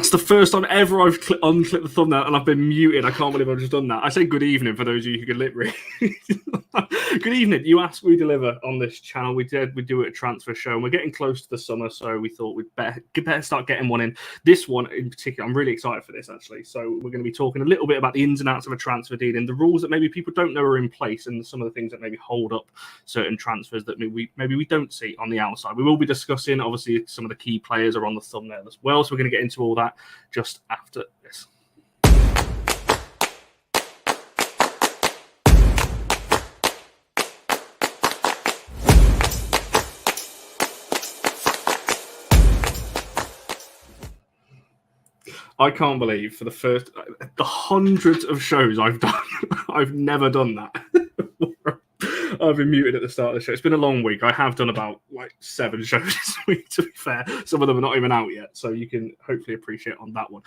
That's the first time ever I've unclipped the thumbnail and I've been muted. I can't believe I've just done that. I say good evening for those of you who can lip read. Good evening. You ask, we deliver on this channel. We do it a transfer show, and we're getting close to the summer, so we thought we'd better start getting one in. This one in particular, I'm really excited for this, actually. So we're going to be talking a little bit about the ins and outs of a transfer deal and the rules that maybe people don't know are in place, and some of the things that maybe hold up certain transfers that maybe we don't see on the outside. We will be discussing, obviously, some of the key players are on the thumbnail as well, so we're going to get into all that just after this. I can't believe for the hundreds of shows I've done, I've never done that. I've been muted at the start of the show. It's been a long week. I have done about 7 shows this week, to be fair. Some of them are not even out yet, so you can hopefully appreciate on that one.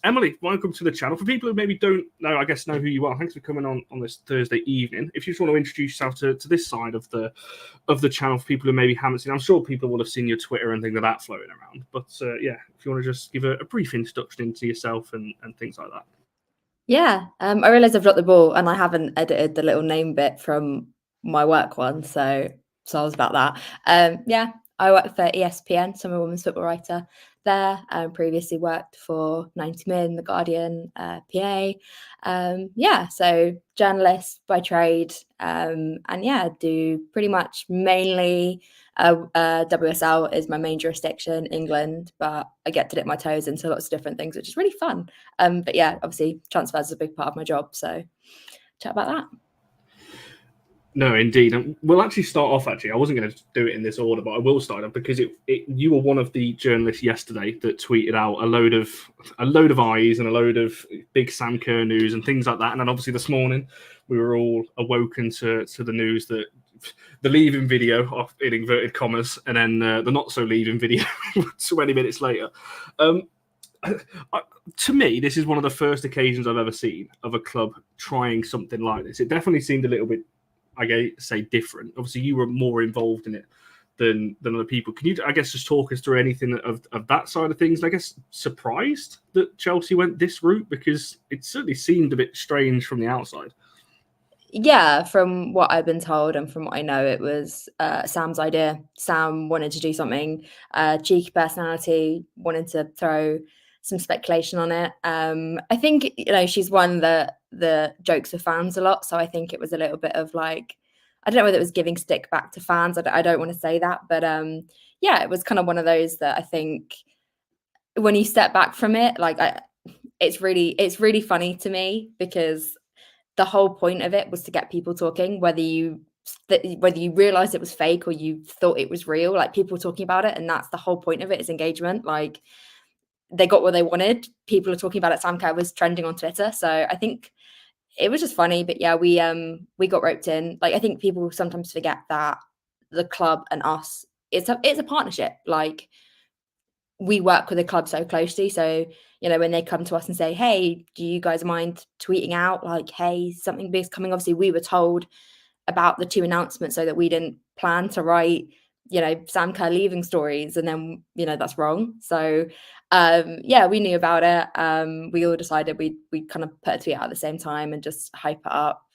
Emily, welcome to the channel. For people who maybe don't know, know who you are, thanks for coming on this Thursday evening. If you just want to introduce yourself to this side of the channel, for people who maybe haven't seen, I'm sure people will have seen your Twitter and things like that floating around. But yeah, if you want to just give a brief introduction into yourself and things like that. Yeah, I realised I've dropped the ball and I haven't edited the little name bit from my work one, so I was about that. Yeah, I work for ESPN, so I'm a women's football writer there. Previously worked for 90 Min, The Guardian, PA. Yeah, so journalist by trade, and yeah, do pretty much mainly WSL is my main jurisdiction, England, but I get to dip my toes into lots of different things, which is really fun. But yeah, obviously transfers is a big part of my job, so chat about that. No, indeed. And we'll actually start off, I wasn't going to do it in this order, but I will start off because you were one of the journalists yesterday that tweeted out a load of eyes and a load of big Sam Kerr news and things like that. And then obviously this morning we were all awoken to the news that the leaving video, off in inverted commas, and then the not so leaving video 20 minutes later. To me, this is one of the first occasions I've ever seen of a club trying something like this. It definitely seemed a little bit, I say, different. Obviously, you were more involved in it than other people. Can you, I guess, just talk us through anything of that side of things? I guess surprised that Chelsea went this route, because it certainly seemed a bit strange from the outside. Yeah, from what I've been told and from what I know, it was Sam's idea. Sam wanted to do something, cheeky personality, wanted to throw some speculation on it. I think, she's one that jokes with fans a lot. So I think it was a little bit of I don't know whether it was giving stick back to fans. I don't want to say that, but yeah, it was kind of one of those that I think when you step back from it, it's really funny to me, because the whole point of it was to get people talking, whether you realized it was fake or you thought it was real, people talking about it. And that's the whole point of it, is engagement. They got what they wanted. People are talking about it. Sam Kerr was trending on Twitter. So I think it was just funny. But yeah, we got roped in. I think people sometimes forget that the club and us, it's a partnership. We work with the club so closely. So, when they come to us and say, hey, do you guys mind tweeting out hey, something big's coming? Obviously, we were told about the 2 announcements so that we didn't plan to write, Sam Kerr leaving stories. And then, that's wrong. So, yeah, we knew about it. We all decided we kind of put a tweet out at the same time and just hype it up.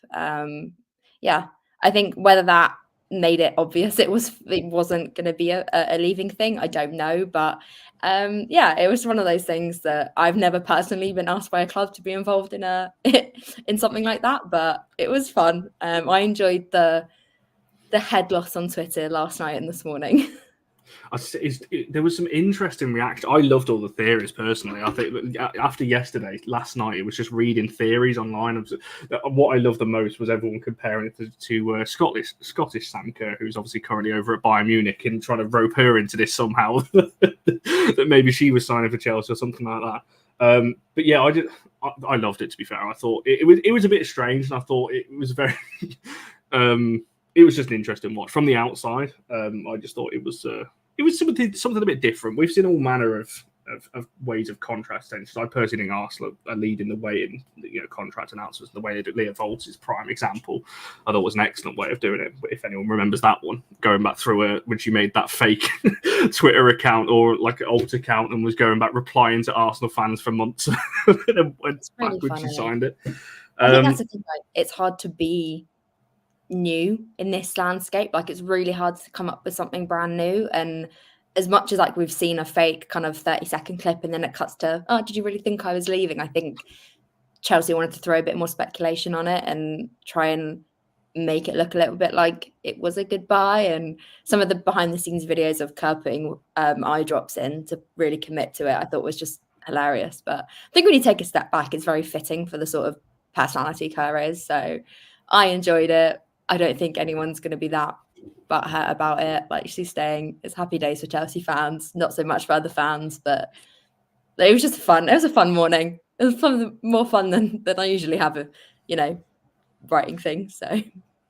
Yeah, I think whether that made it obvious it wasn't going to be a leaving thing, I don't know, but yeah, it was one of those things that I've never personally been asked by a club to be involved in in something like that, but it was fun. I enjoyed the head loss on Twitter last night and this morning. There was some interesting reaction. I loved all the theories personally. I think after last night, it was just reading theories online. What I loved the most was everyone comparing it to Scottish Sam Kerr, who's obviously currently over at Bayern Munich, and trying to rope her into this somehow, that maybe she was signing for Chelsea or something like that. But yeah, I loved it, to be fair. I thought it was a bit strange, and I thought it was very it was just an interesting watch from the outside. I just thought it was something a bit different. We've seen all manner of of ways of contract extensions. I personally think Arsenal are leading the way in contract announcements. The way they do Leah Volt's prime example, I thought was an excellent way of doing it. But if anyone remembers that one, going back through when she made that fake Twitter account or like an alt account and was going back replying to Arsenal fans for months, and then went back when she signed it. I think that's the thing. Like, it's hard to be new in this landscape. Like, it's really hard to come up with something brand new. And as much as like we've seen a fake kind of 30-second clip and then it cuts to, oh, did you really think I was leaving? I think Chelsea wanted to throw a bit more speculation on it and try and make it look a little bit like it was a goodbye. And some of the behind the scenes videos of Kerr putting eye drops in to really commit to it, I thought was just hilarious. But I think when you take a step back, it's very fitting for the sort of personality Kerr is. So I enjoyed it. I don't think anyone's going to be that butthurt about it. Like, she's staying. It's happy days for Chelsea fans, not so much for other fans. But it was just fun. It was a fun morning. It was fun, more fun than I usually have, writing things. So.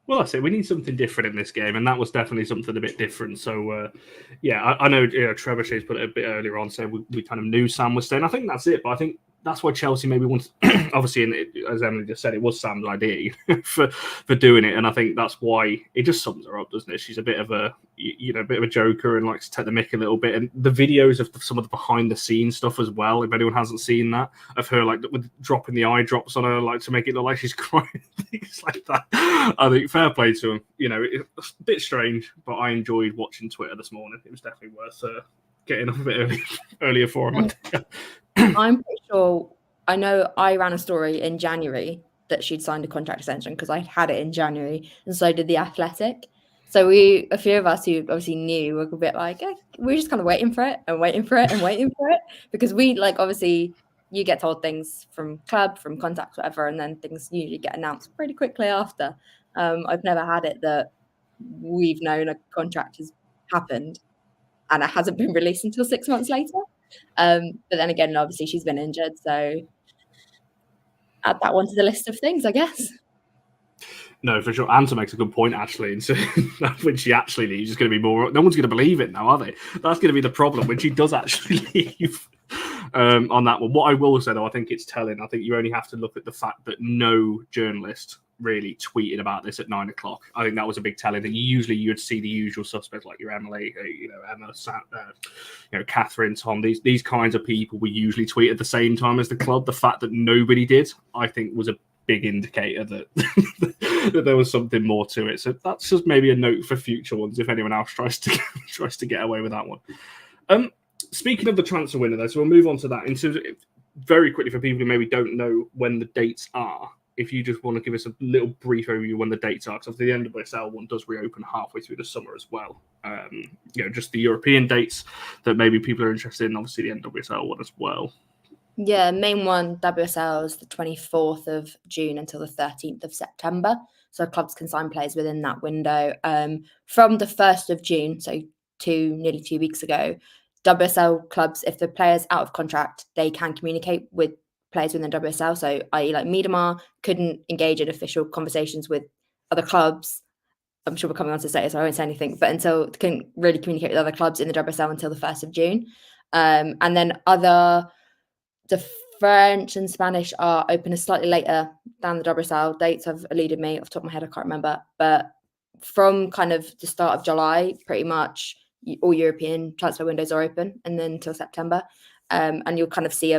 Well, I say we need something different in this game, and that was definitely something a bit different. So, I know Trevor Shea's put it a bit earlier on, saying we kind of knew Sam was staying. I think that's it, but I think that's why Chelsea maybe wanted, obviously, as Emily just said, it was Sam's idea for doing it, and I think that's why it just sums her up, doesn't it? She's a bit of a joker and likes to take the mick a little bit. And the videos of some of the behind the scenes stuff as well, if anyone hasn't seen that, of her like with dropping the eye drops on her, like to make it look like she's crying, things like that. I think fair play to him. It's a bit strange, but I enjoyed watching Twitter this morning. It was definitely worth getting up a bit earlier for him. I'm pretty sure. I know I ran a story in January that she'd signed a contract extension because I had it in January, and so did The Athletic. So a few of us who obviously knew were a bit like, we're just kind of waiting for it because we obviously you get told things from club, from contacts, whatever, and then things usually get announced pretty quickly after. I've never had it that we've known a contract has happened and it hasn't been released until 6 months later. But then again, obviously she's been injured, so add that one to the list of things, I guess. No, for sure. Anta makes a good point, actually. And so when she actually leaves, it's going to be more. No one's going to believe it now, are they? That's going to be the problem when she does actually leave on that one. What I will say, though, I think it's telling. I think you only have to look at the fact that no journalist really tweeted about this at 9 o'clock. I think that was a big telling. And usually you'd see the usual suspects like your Emily, Emma, Catherine, Tom. These kinds of people will usually tweet at the same time as the club. The fact that nobody did, I think, was a big indicator that that there was something more to it. So that's just maybe a note for future ones if anyone else tries to get away with that one. Speaking of the transfer window, though, so we'll move on to that. In terms of, very quickly for people who maybe don't know when the dates are, if you just want to give us a little brief overview when the dates are, because the NWSL one does reopen halfway through the summer as well. Just the European dates that maybe people are interested in, obviously the NWSL one as well. Yeah, main one, WSL, is the 24th of June until the 13th of September. So clubs can sign players within that window. From the 1st of June, so nearly 2 weeks ago, WSL clubs, if the player's out of contract, they can communicate with players within the WSL. So, i.e., like Miedema couldn't engage in official conversations with other clubs. I'm sure we're coming on to say it, so I won't say anything. But couldn't really communicate with other clubs in the WSL until the 1st of June. And then the French and Spanish are open slightly later than the WSL. Dates have eluded me off the top of my head. I can't remember. But from kind of the start of July, pretty much all European transfer windows are open, and then until September. And you'll kind of see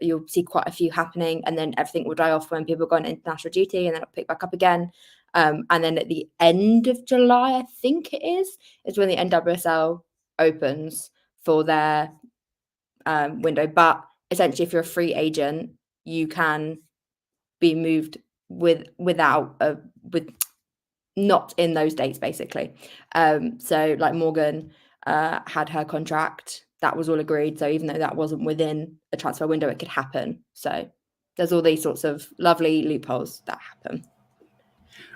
you'll see quite a few happening, and then everything will die off when people go on international duty, and then it'll pick back up again. And then at the end of July, I think it is when the NWSL opens for their window. But essentially, if you're a free agent, you can be moved with not in those dates, basically. So like Morgan had her contract, that was all agreed. So even though that wasn't within a transfer window, it could happen. So there's all these sorts of lovely loopholes that happen.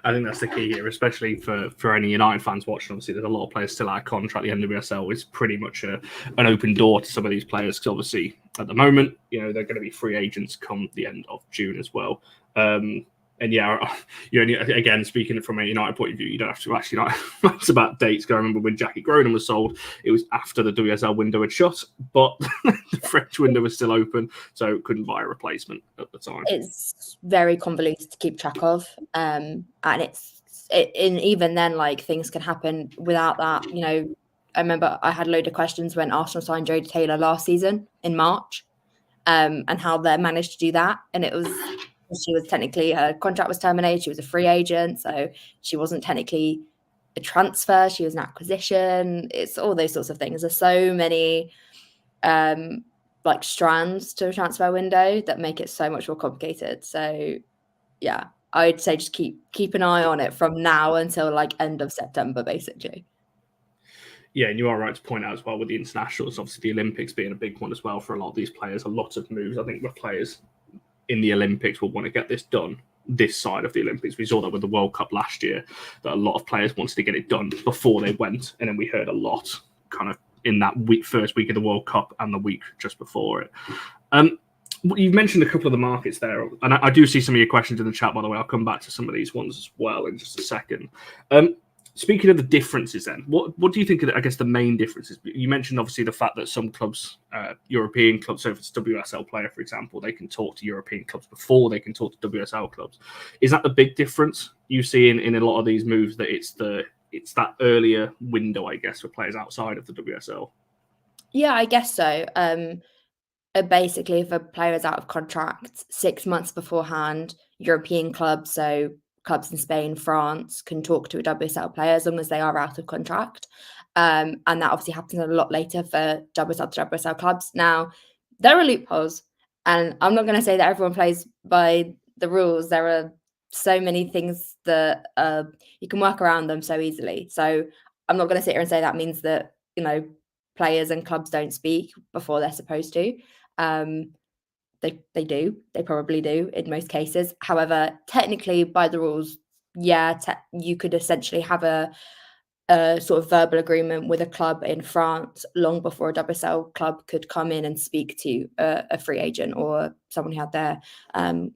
I think that's the key here, especially for any United fans watching. Obviously, there's a lot of players still out of contract. The NWSL is pretty much an open door to some of these players because obviously at the moment, they're going to be free agents come the end of June as well. And yeah, you only, again, speaking from a United point of view, you don't have to actually like it's about dates. I remember when Jackie Groningen was sold, it was after the WSL window had shut, but the French window was still open, so couldn't buy a replacement at the time. It's very convoluted to keep track of, and even then, like, things can happen without that. You know, I remember I had a load of questions when Arsenal signed Jodie Taylor last season in March, and how they managed to do that, and it was. She was technically, her contract was terminated. She was a free agent, so she wasn't technically a transfer. She was an acquisition. It's all those sorts of things. There's so many like strands to a transfer window that make it so much more complicated. So yeah, I'd say just keep an eye on it from now until like end of September, basically. Yeah, and you are right to point out as well with the internationals, obviously the Olympics being a big one as well for a lot of these players. A lot of moves, I think, with players in the Olympics will want to get this done this side of the Olympics. We saw that with the World Cup last year, that a lot of players wanted to get it done before they went. And then we heard a lot kind of in that first week of the World Cup and the week just before it. You've mentioned a couple of the markets there, and I do see some of your questions in the chat, by the way. I'll come back to some of these ones as well in just a second. Speaking of the differences then, what do you think are, I guess, the main differences? You mentioned, obviously, the fact that some clubs, European clubs, so if it's a WSL player, for example, they can talk to European clubs before they can talk to WSL clubs. Is that the big difference you see in a lot of these moves, that it's that earlier window, I guess, for players outside of the WSL? Yeah, I guess so. Basically, if a player is out of contract 6 months beforehand, European clubs, so clubs in Spain, France, can talk to a WSL player as long as they are out of contract. And that obviously happens a lot later for WSL to WSL clubs. Now, there are loopholes, and I'm not going to say that everyone plays by the rules. There are so many things that you can work around them so easily. So I'm not going to sit here and say that means that, you know, players and clubs don't speak before they're supposed to. They do. They probably do in most cases. However, technically, by the rules, yeah, you could essentially have a sort of verbal agreement with a club in France long before a WSL club could come in and speak to a free agent or someone who had their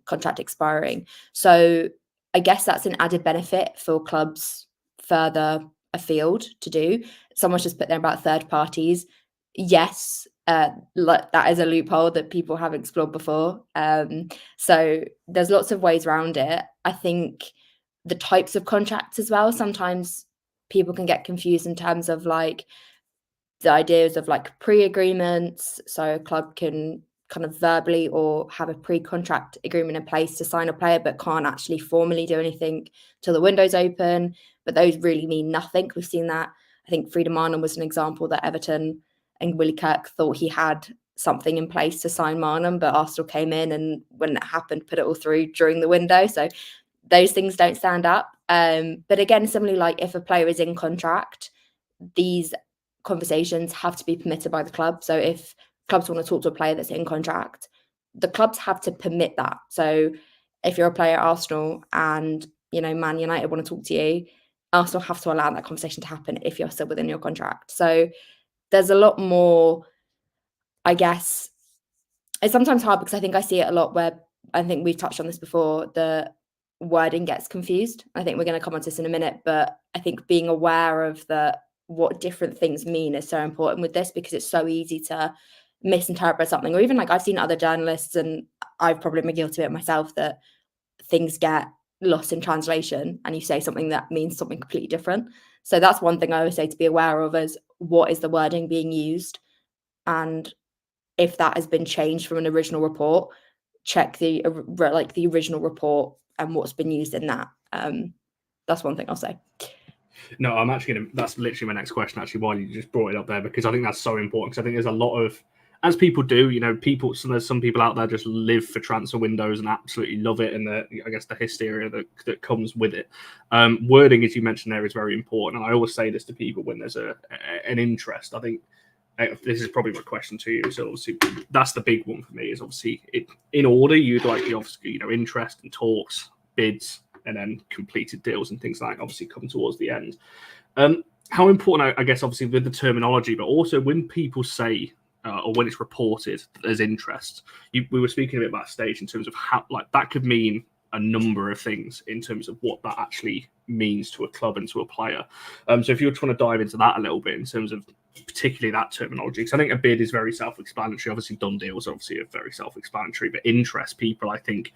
contract expiring. So I guess that's an added benefit for clubs further afield to do. Someone's just put there about third parties. Yes, that is a loophole that people have explored before. So there's lots of ways around it. I think the types of contracts as well, sometimes people can get confused in terms of like the ideas of like pre-agreements. So a club can kind of verbally or have a pre-contract agreement in place to sign a player, but can't actually formally do anything till the window's open. But those really mean nothing. We've seen that. I think Frida Marnon was an example that Everton and Willie Kirk thought he had something in place to sign Marnon, but Arsenal came in and when it happened, put it all through during the window. So those things don't stand up. But again, similarly, like if a player is in contract, these conversations have to be permitted by the club. So if clubs want to talk to a player that's in contract, the clubs have to permit that. So if you're a player at Arsenal and, you know, Man United want to talk to you, Arsenal have to allow that conversation to happen if you're still within your contract. So there's a lot more, I guess. It's sometimes hard because I think I see it a lot where I think we've touched on this before, the wording gets confused. I think we're going to come on to this in a minute, but I think being aware of what different things mean is so important with this, because it's so easy to misinterpret something. Or even like I've seen other journalists, and I've probably been guilty of it myself, that things get lost in translation and you say something that means something completely different. So that's one thing I always say to be aware of, is what is the wording being used, and if that has been changed from an original report, check the original report and what's been used in that. That's one thing I'll say. No, I'm actually going to, that's literally my next question, actually, while you just brought it up there, because I think that's so important. Because I think there's a lot of, as people do, you know, there's some people out there just live for transfer windows and absolutely love it, and I guess the hysteria that comes with it. Wording, as you mentioned there, is very important. And I always say this to people when there's an interest. I think this is probably my question to you. So obviously that's the big one for me, is obviously in order, you'd like the, obviously, you know, interest and talks, bids, and then completed deals and things like that obviously come towards the end. How important, I guess, obviously with the terminology, but also when people say or when it's reported that there's interest, we were speaking a bit backstage in terms of how, like, that could mean a number of things in terms of what that actually means to a club and to a player. So if you just want to dive into that a little bit in terms of particularly that terminology, because I think a bid is very self-explanatory. Obviously, done deals obviously are very self-explanatory, but interest, people I think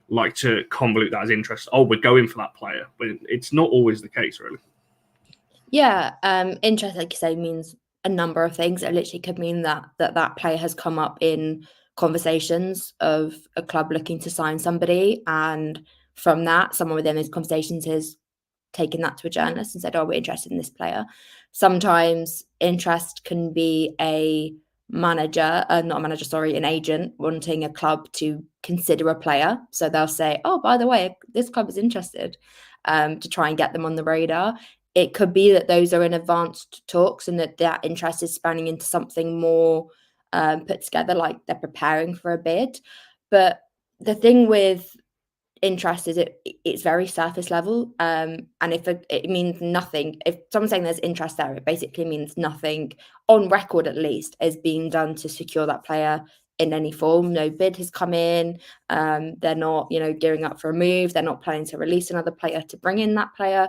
like to convolute that as interest. Oh, we're going for that player, but it's not always the case, really. Yeah, interest, like you say, means a number of things. It literally could mean that player has come up in conversations of a club looking to sign somebody, and from that, someone within those conversations has taken that to a journalist and said, "Oh, we're interested in this player." Sometimes interest can be a manager, not a manager, sorry, an agent wanting a club to consider a player. So they'll say, "Oh, by the way, this club is interested," to try and get them on the radar. It could be that those are in advanced talks and that interest is spanning into something more put together, like they're preparing for a bid. But the thing with interest is it's very surface level, and if it means nothing, if someone's saying there's interest there, it basically means nothing on record, at least, is being done to secure that player in any form. No bid has come in. They're not gearing up for a move. They're not planning to release another player to bring in that player.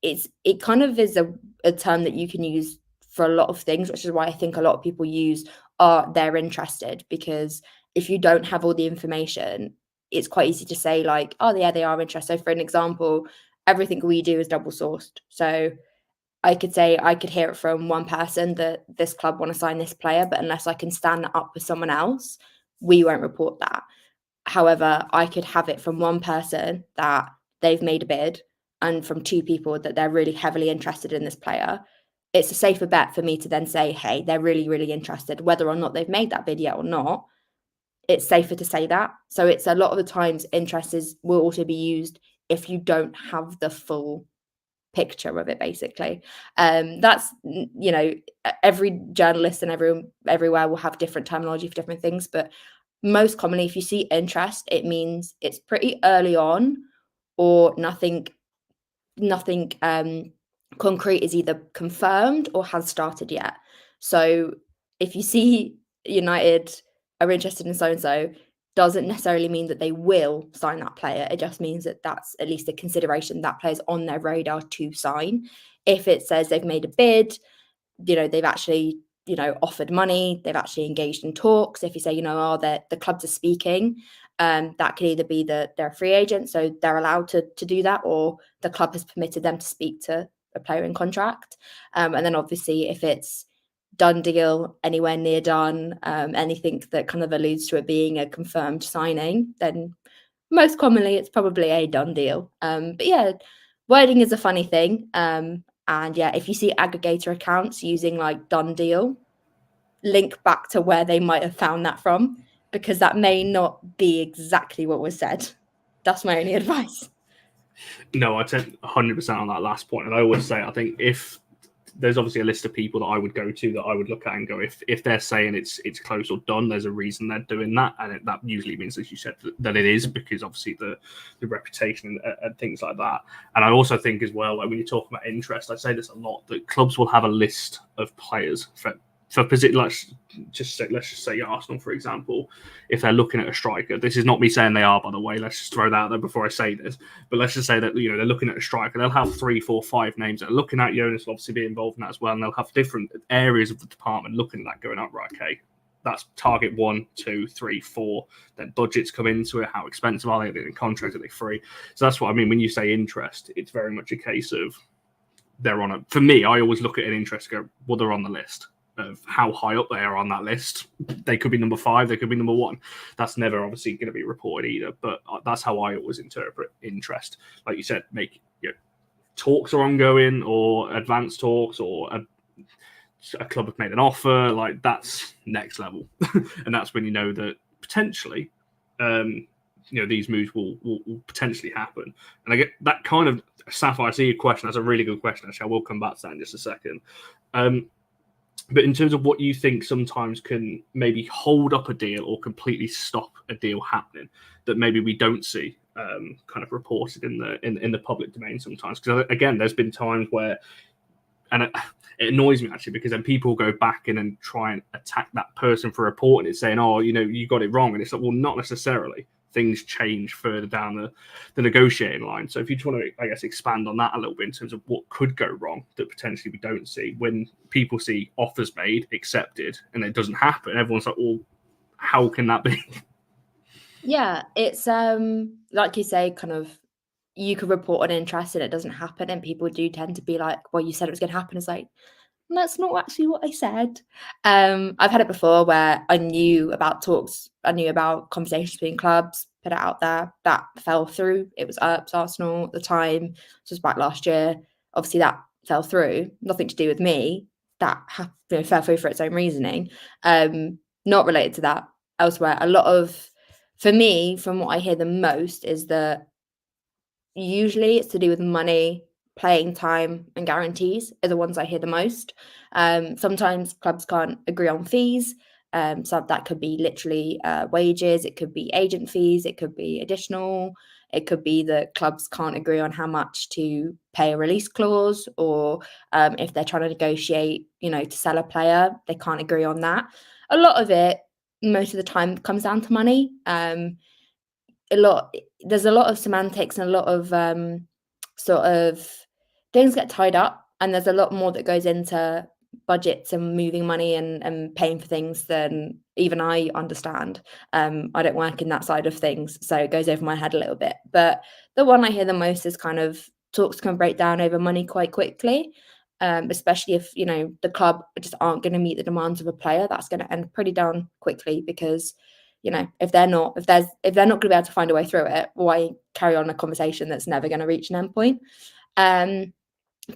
It kind of is a term that you can use for a lot of things, which is why I think a lot of people use they're interested, because if you don't have all the information, it's quite easy to say like, oh yeah, they are interested. So for an example, everything we do is double sourced. So I could say I could hear it from one person that this club want to sign this player, but unless I can stand that up with someone else, we won't report that. However, I could have it from one person that they've made a bid and from two people that they're really heavily interested in this player. It's a safer bet for me to then say, hey, they're really, really interested, whether or not they've made that bid yet or not. It's safer to say that. So it's a lot of the times interest will also be used if you don't have the full picture of it, basically. That's every journalist and everywhere will have different terminology for different things, but most commonly, if you see interest, it means it's pretty early on, or nothing concrete is either confirmed or has started yet. So if you see United are interested in so and so, doesn't necessarily mean that they will sign that player. It just means that that's at least a consideration, that player's on their radar to sign. If it says they've made a bid, they've actually offered money, they've actually engaged in talks. If you say the clubs are speaking, that could either be that they're a free agent, so they're allowed to do that, or the club has permitted them to speak to a player in contract. And then obviously if it's done deal, anywhere near done, anything that kind of alludes to it being a confirmed signing, then most commonly it's probably a done deal. But yeah, wording is a funny thing. And yeah, if you see aggregator accounts using like done deal, link back to where they might have found that from, because that may not be exactly what was said. That's my only advice. No, I take 100% on that last point. And I always say, I think if there's obviously a list of people that I would go to, that I would look at and go, if they're saying it's close or done, there's a reason they're doing that. And that usually means, as you said, that it is, because obviously the reputation and things like that. And I also think as well, like when you talk about interest, I say this a lot, that clubs will have a list of players for position. Let's just say Arsenal, for example, if they're looking at a striker. This is not me saying they are, by the way. Let's just throw that out there before I say this. But let's just say that they're looking at a striker. They'll have 3, 4, 5 names that are looking at. Jonas will obviously be involved in that as well, and they'll have different areas of the department looking at that, going, right, okay, that's target 1, 2, 3, 4. Then budgets come into it. How expensive are they? Are they in contract? Are they free? So that's what I mean when you say interest. It's very much a case of they're on a. For me, I always look at an interest and go, well, they're on the list. Of how high up they are on that list. They could be number 5, they could be number 1. That's never obviously going to be reported either, but that's how I always interpret interest. Like you said, talks are ongoing, or advanced talks, or a club have made an offer, like that's next level. And that's when you know that potentially these moves will potentially happen. And I get that kind of Sapphire, I see your question. That's a really good question, actually. I will come back to that in just a second. But in terms of what you think sometimes can maybe hold up a deal or completely stop a deal happening, that maybe we don't see kind of reported in the public domain sometimes. Because again, there's been times where, and it annoys me actually, because then people go back in and try and attack that person for reporting it, saying, oh, you got it wrong. And it's like, well, not necessarily. things change further down the negotiating line. So if you just want to, I guess, expand on that a little bit in terms of what could go wrong that potentially we don't see when people see offers made, accepted, and it doesn't happen, everyone's like, well, how can that be? Yeah, it's like you say, kind of you could report an interest and it doesn't happen, and people do tend to be like, well, you said it was going to happen. It's like, that's not actually what I said. I've had it before where I knew about talks, I knew about conversations between clubs, put it out there, that fell through. It was Earps Arsenal at the time. This was back last year. Obviously, that fell through. Nothing to do with me. That fell through for its own reasoning. Not related to that. Elsewhere, a lot of, for me, from what I hear the most, is that usually it's to do with money, playing time, and guarantees are the ones I hear the most. Sometimes clubs can't agree on fees. So that could be literally wages, it could be agent fees, it could be additional, it could be that clubs can't agree on how much to pay a release clause, or if they're trying to negotiate, to sell a player, they can't agree on that. A lot of it, most of the time, comes down to money. There's a lot of semantics and a lot of sort of things get tied up, and there's a lot more that goes into budgets and moving money and paying for things than even I understand. I don't work in that side of things, so it goes over my head a little bit. But the one I hear the most is kind of talks can break down over money quite quickly, especially if the club just aren't going to meet the demands of a player. That's going to end pretty down quickly, because if they're not going to be able to find a way through it, why carry on a conversation that's never going to reach an end point?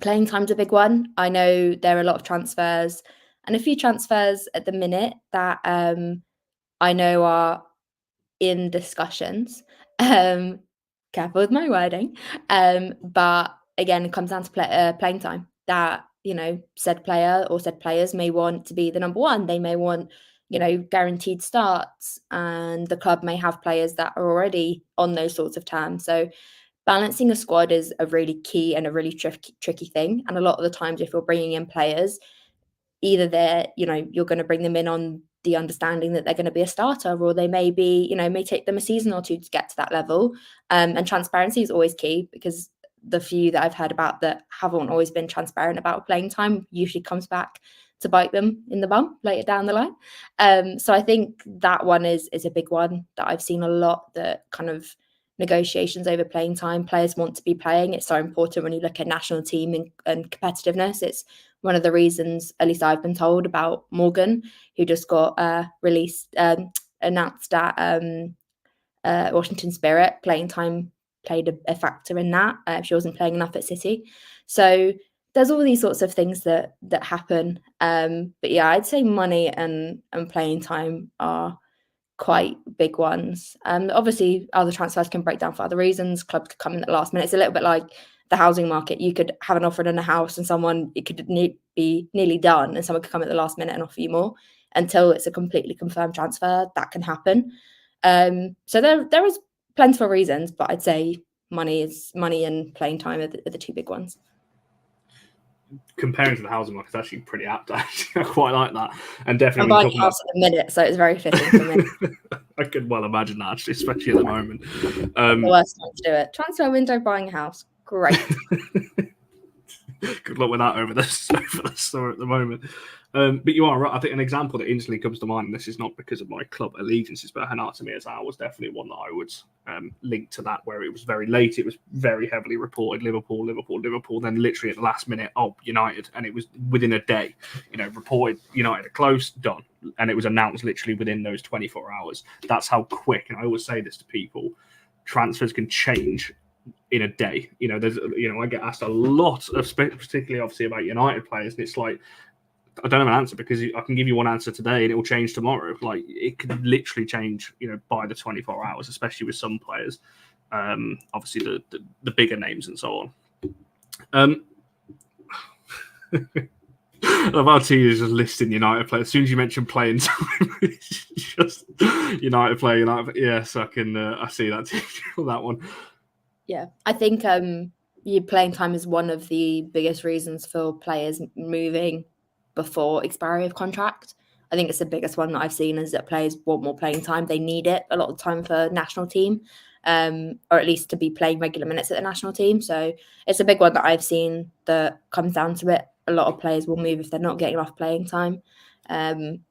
Playing time's a big one. I know there are a lot of transfers, and a few transfers at the minute that I know are in discussions. Careful with my wording. But again, it comes down to playing time. That said player or said players may want to be the number one. They may want guaranteed starts, and the club may have players that are already on those sorts of terms. So balancing a squad is a really key and a really tricky thing. And a lot of the times, if you're bringing in players, either you're going to bring them in on the understanding that they're going to be a starter, or they may be, may take them a season or two to get to that level. And transparency is always key, because the few that I've heard about that haven't always been transparent about playing time usually comes back to bite them in the bum later down the line. So I think that one is a big one that I've seen a lot, that kind of negotiations over playing time. Players want to be playing. It's so important when you look at national team and competitiveness. It's one of the reasons, at least I've been told, about Morgan, who just got announced at Washington Spirit. Playing time played a factor in that. She wasn't playing enough at City. So there's all these sorts of things that happen. But yeah, I'd say money and playing time are quite big ones. Obviously, other transfers can break down for other reasons. Clubs could come in at the last minute. It's a little bit like the housing market. You could have an offer in a house, and it could be nearly done, and someone could come at the last minute and offer you more. Until it's a completely confirmed transfer, that can happen. So there is plentiful reasons, but I'd say money and playing time are the two big ones. Comparing to the housing market, it's actually pretty apt. Actually, I quite like that, and definitely I'm buying a house at the minute, so it's very fitting for me. I could well imagine that, actually, especially at the moment. The worst time to do it. Transfer window, buying a house, great. Good luck with that over the store at the moment. But you are right. I think an example that instantly comes to mind, and this is not because of my club allegiances, but Hanata Mirzal was definitely one that I would link to that, where it was very late. It was very heavily reported Liverpool. Then literally at the last minute, United. And it was within a day, reported United are close, done. And it was announced literally within those 24 hours. That's how quick, and I always say this to people, transfers can change in a day. I get asked a lot of, particularly obviously about United players, and it's like, I don't have an answer, because I can give you one answer today and it will change tomorrow. Like, it could literally change, by the 24 hours, especially with some players. Obviously the bigger names and so on. About T is just listing United players. As soon as you mention playing time, it's just United player, United. Yes, I can. I see that that one. Yeah, I think your playing time is one of the biggest reasons for players moving before expiry of contract. I think it's the biggest one that I've seen, is that players want more playing time. They need it a lot of the time for national team, or at least to be playing regular minutes at the national team. So it's a big one that I've seen that comes down to it. A lot of players will move if they're not getting enough playing time. And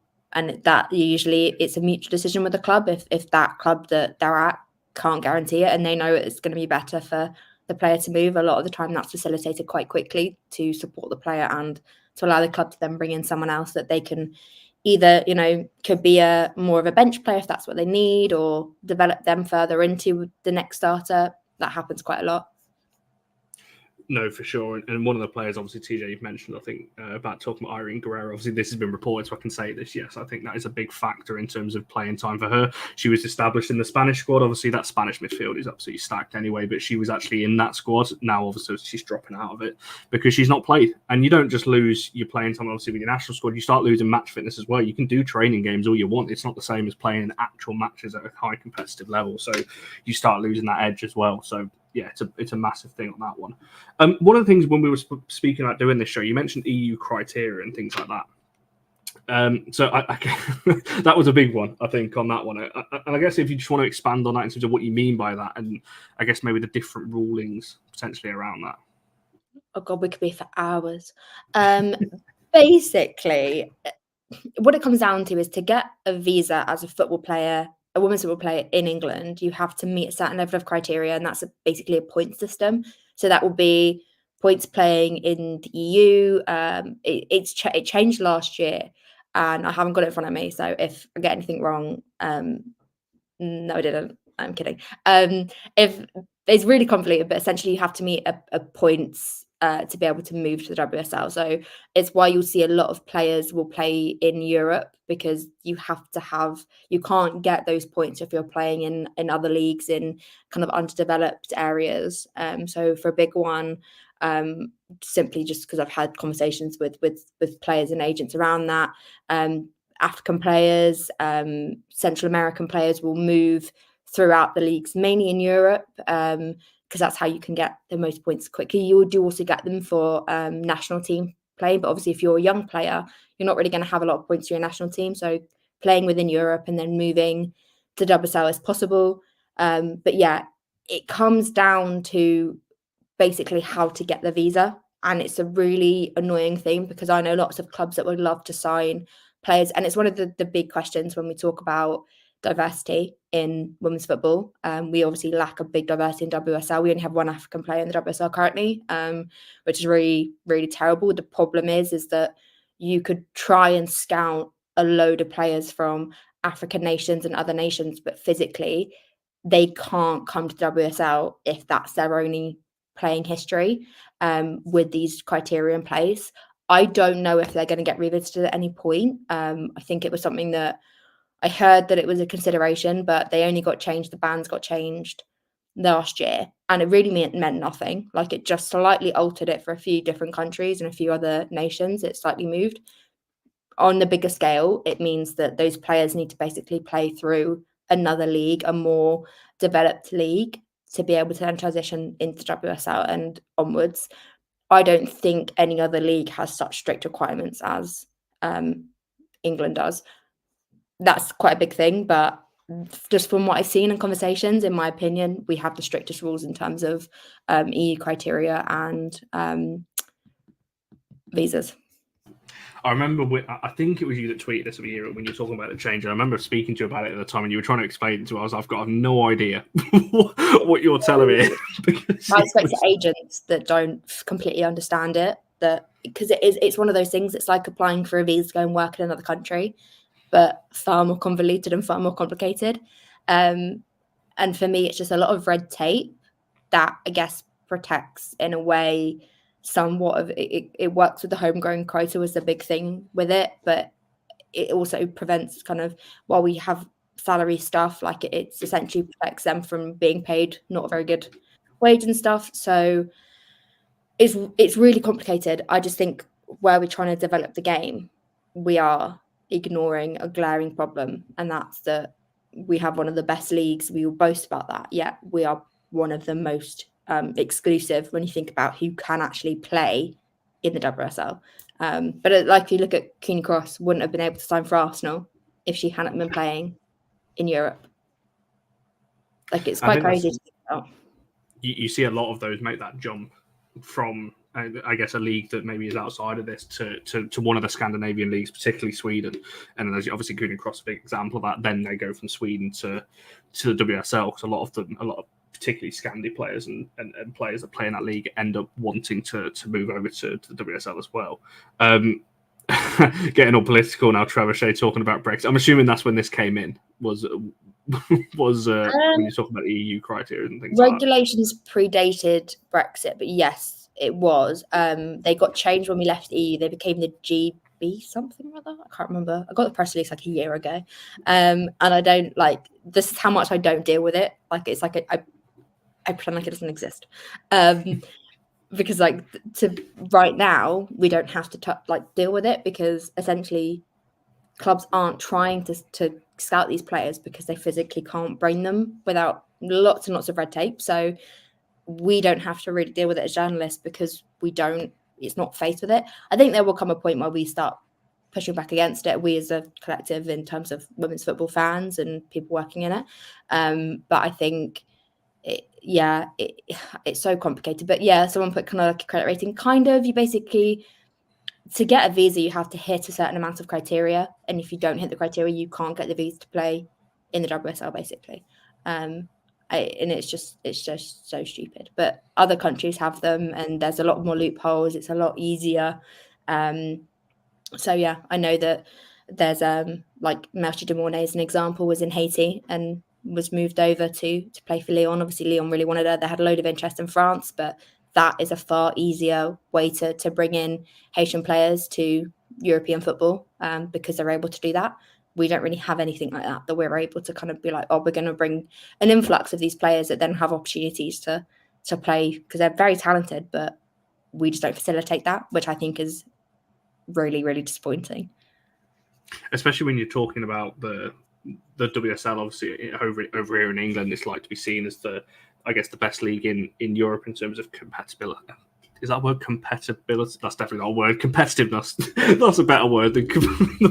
that usually it's a mutual decision with the club. If that club that they're at can't guarantee it and they know it's going to be better for the player to move, a lot of the time that's facilitated quite quickly to support the player and to allow the club to then bring in someone else that they can either, could be a more of a bench player if that's what they need, or develop them further into the next starter. That happens quite a lot. No, for sure. And one of the players, obviously, TJ, you've mentioned, I think, about talking about Irene Guerrero. Obviously, this has been reported, so I can say this. Yes, I think that is a big factor in terms of playing time for her. She was established in the Spanish squad. Obviously, that Spanish midfield is absolutely stacked anyway, but she was actually in that squad. Now, obviously, she's dropping out of it because she's not played. And you don't just lose your playing time, obviously, with your national squad. You start losing match fitness as well. You can do training games all you want. It's not the same as playing actual matches at a high competitive level. So you start losing that edge as well. So yeah, it's a massive thing on that one. One of the things when we were speaking about doing this show, you mentioned EU criteria and things like that. So that was a big one, I think, on that one. And I guess if you just want to expand on that in terms of what you mean by that, and I guess maybe the different rulings potentially around that. Oh God, we could be for hours. Basically, what it comes down to is to get a visa as a football player, a women's football player in England, you have to meet a certain level of criteria, and that's basically a point system. So that will be points playing in the EU. It changed last year, and I haven't got it in front of me. So if I get anything wrong, no, I didn't. I'm kidding. If it's really convoluted, but essentially you have to meet a points to be able to move to the WSL. So it's why you'll see a lot of players will play in Europe, because you can't get those points if you're playing in other leagues in kind of underdeveloped areas. So for a big one, simply just because I've had conversations with players and agents around that, African players, Central American players will move throughout the leagues, mainly in Europe, because that's how you can get the most points quickly. You do also get them for national team play, but obviously if you're a young player, you're not really going to have a lot of points for your national team. So playing within Europe and then moving to WSL is possible. But yeah, it comes down to basically how to get the visa. And it's a really annoying thing, because I know lots of clubs that would love to sign players. And it's one of the big questions when we talk about diversity in women's football. We obviously lack a big diversity in WSL. We only have one African player in the WSL currently, which is really, really terrible. The problem is that you could try and scout a load of players from African nations and other nations, but physically they can't come to WSL if that's their only playing history, with these criteria in place. I don't know if they're going to get revisited at any point. I think it was something that I heard that it was a consideration, but they only got changed. The bans got changed last year, and it really meant nothing. Like, it just slightly altered it for a few different countries and a few other nations. It slightly moved. On the bigger scale, it means that those players need to basically play through another league, a more developed league, to be able to then transition into WSL and onwards. I don't think any other league has such strict requirements as England does. That's quite a big thing, but just from what I've seen in conversations, in my opinion, we have the strictest rules in terms of EU criteria and visas. I remember, I think it was you that tweeted this year when you were talking about the change. I remember speaking to you about it at the time, and you were trying to explain it to us. I've got no idea what you're telling me. I expect agents that don't completely understand it, because it's one of those things. It's like applying for a visa to go and work in another country, but far more convoluted and far more complicated. And for me, it's just a lot of red tape that I guess protects, in a way, somewhat of it. It works with the homegrown quota was the big thing with it, but it also prevents kind of, while we have salary stuff, like it's essentially protects them from being paid not a very good wage and stuff. So it's really complicated. I just think where we're trying to develop the game, we are ignoring a glaring problem, and that's that we have one of the best leagues. We will boast about that, yet we are one of the most exclusive when you think about who can actually play in the WSL. But like if you look at Cooney Cross, wouldn't have been able to sign for Arsenal if she hadn't been playing in Europe. Like it's quite crazy to think about. You see a lot of those make that jump from, I guess, a league that maybe is outside of this to one of the Scandinavian leagues, particularly Sweden. And then there's obviously Cooney Cross, a big example of that. Then they go from Sweden to the WSL because a lot of particularly Scandi players and players that play in that league end up wanting to move over to the WSL as well. Getting all political now, Trevor Shea talking about Brexit. I'm assuming that's when this came in, was when you talk about the EU criteria and things regulations like predated Brexit, but yes, it was. They got changed when we left the EU. They became the GB something or other. I can't remember. I got the press release like a year ago. And I don't this is how much I don't deal with it. Like it's like I pretend like it doesn't exist. Because right now we don't have to deal with it because essentially clubs aren't trying to scout these players because they physically can't bring them without lots and lots of red tape. So we don't have to really deal with it as journalists because it's not faced with it. I think there will come a point where we start pushing back against it, we as a collective in terms of women's football fans and people working in it. But I think it's so complicated. But yeah, someone put kind of like a credit rating. Kind of, you basically, to get a visa, you have to hit a certain amount of criteria, and if you don't hit the criteria, you can't get the visa to play in the WSL, basically. And it's just so stupid. But other countries have them, and there's a lot more loopholes. It's a lot easier. So yeah, I know that there's like Melchi de Mornay as an example was in Haiti and was moved over to play for Lyon. Obviously, Lyon really wanted her. They had a load of interest in France, but that is a far easier way to bring in Haitian players to European football because they're able to do that. We don't really have anything like that we're able to kind of be like, oh, we're going to bring an influx of these players that then have opportunities to play because they're very talented, but we just don't facilitate that, which I think is really, really disappointing. Especially when you're talking about the WSL, obviously over here in England, it's like to be seen as the best league in Europe in terms of compatibility. Is that word compatibility? That's definitely not a word. Competitiveness. That's a better word than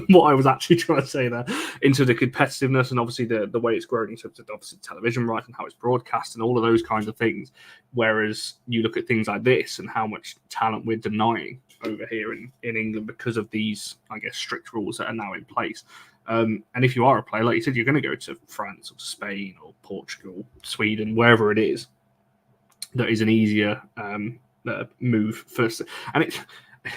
what I was actually trying to say there. Into the competitiveness and obviously the way it's grown in terms of obviously television rights and how it's broadcast and all of those kinds of things. Whereas you look at things like this and how much talent we're denying over here in England because of these, I guess, strict rules that are now in place. And if you are a player, like you said, you're going to go to France or Spain or Portugal, Sweden, wherever it is. That is an easier move first, and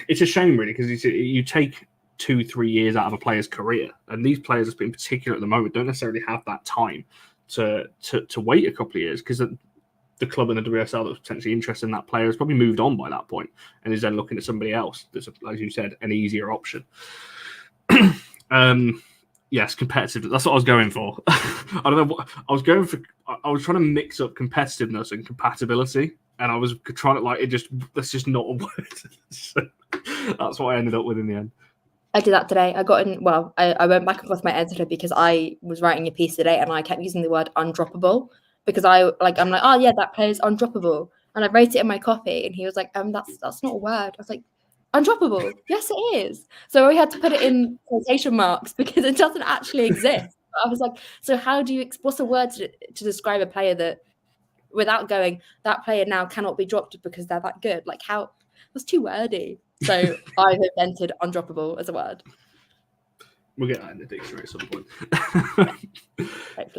it's a shame really because you take 2-3 years out of a player's career, and these players, in particular at the moment, don't necessarily have that time to wait a couple of years because the club and the WSL that's potentially interested in that player has probably moved on by that point and is then looking at somebody else that's, as you said, an easier option. Yes, competitive. That's what I was going for. I don't know what I was going for. I was trying to mix up competitiveness and compatibility, and I was trying to that's just not a word. So that's what I ended up with in the end. I did that today. I went back and forth my editor because I was writing a piece today and I kept using the word undroppable because I'm like, oh yeah, that player's undroppable, and I wrote it in my copy, and he was like, that's not a word. I was like, undroppable. Yes, it is. So we had to put it in quotation marks because it doesn't actually exist. I was like, so how do you, what's a word to describe a player that without going, that player now cannot be dropped because they're that good? Like how, it was too wordy. So I've invented undroppable as a word. We'll get that in the dictionary at some point.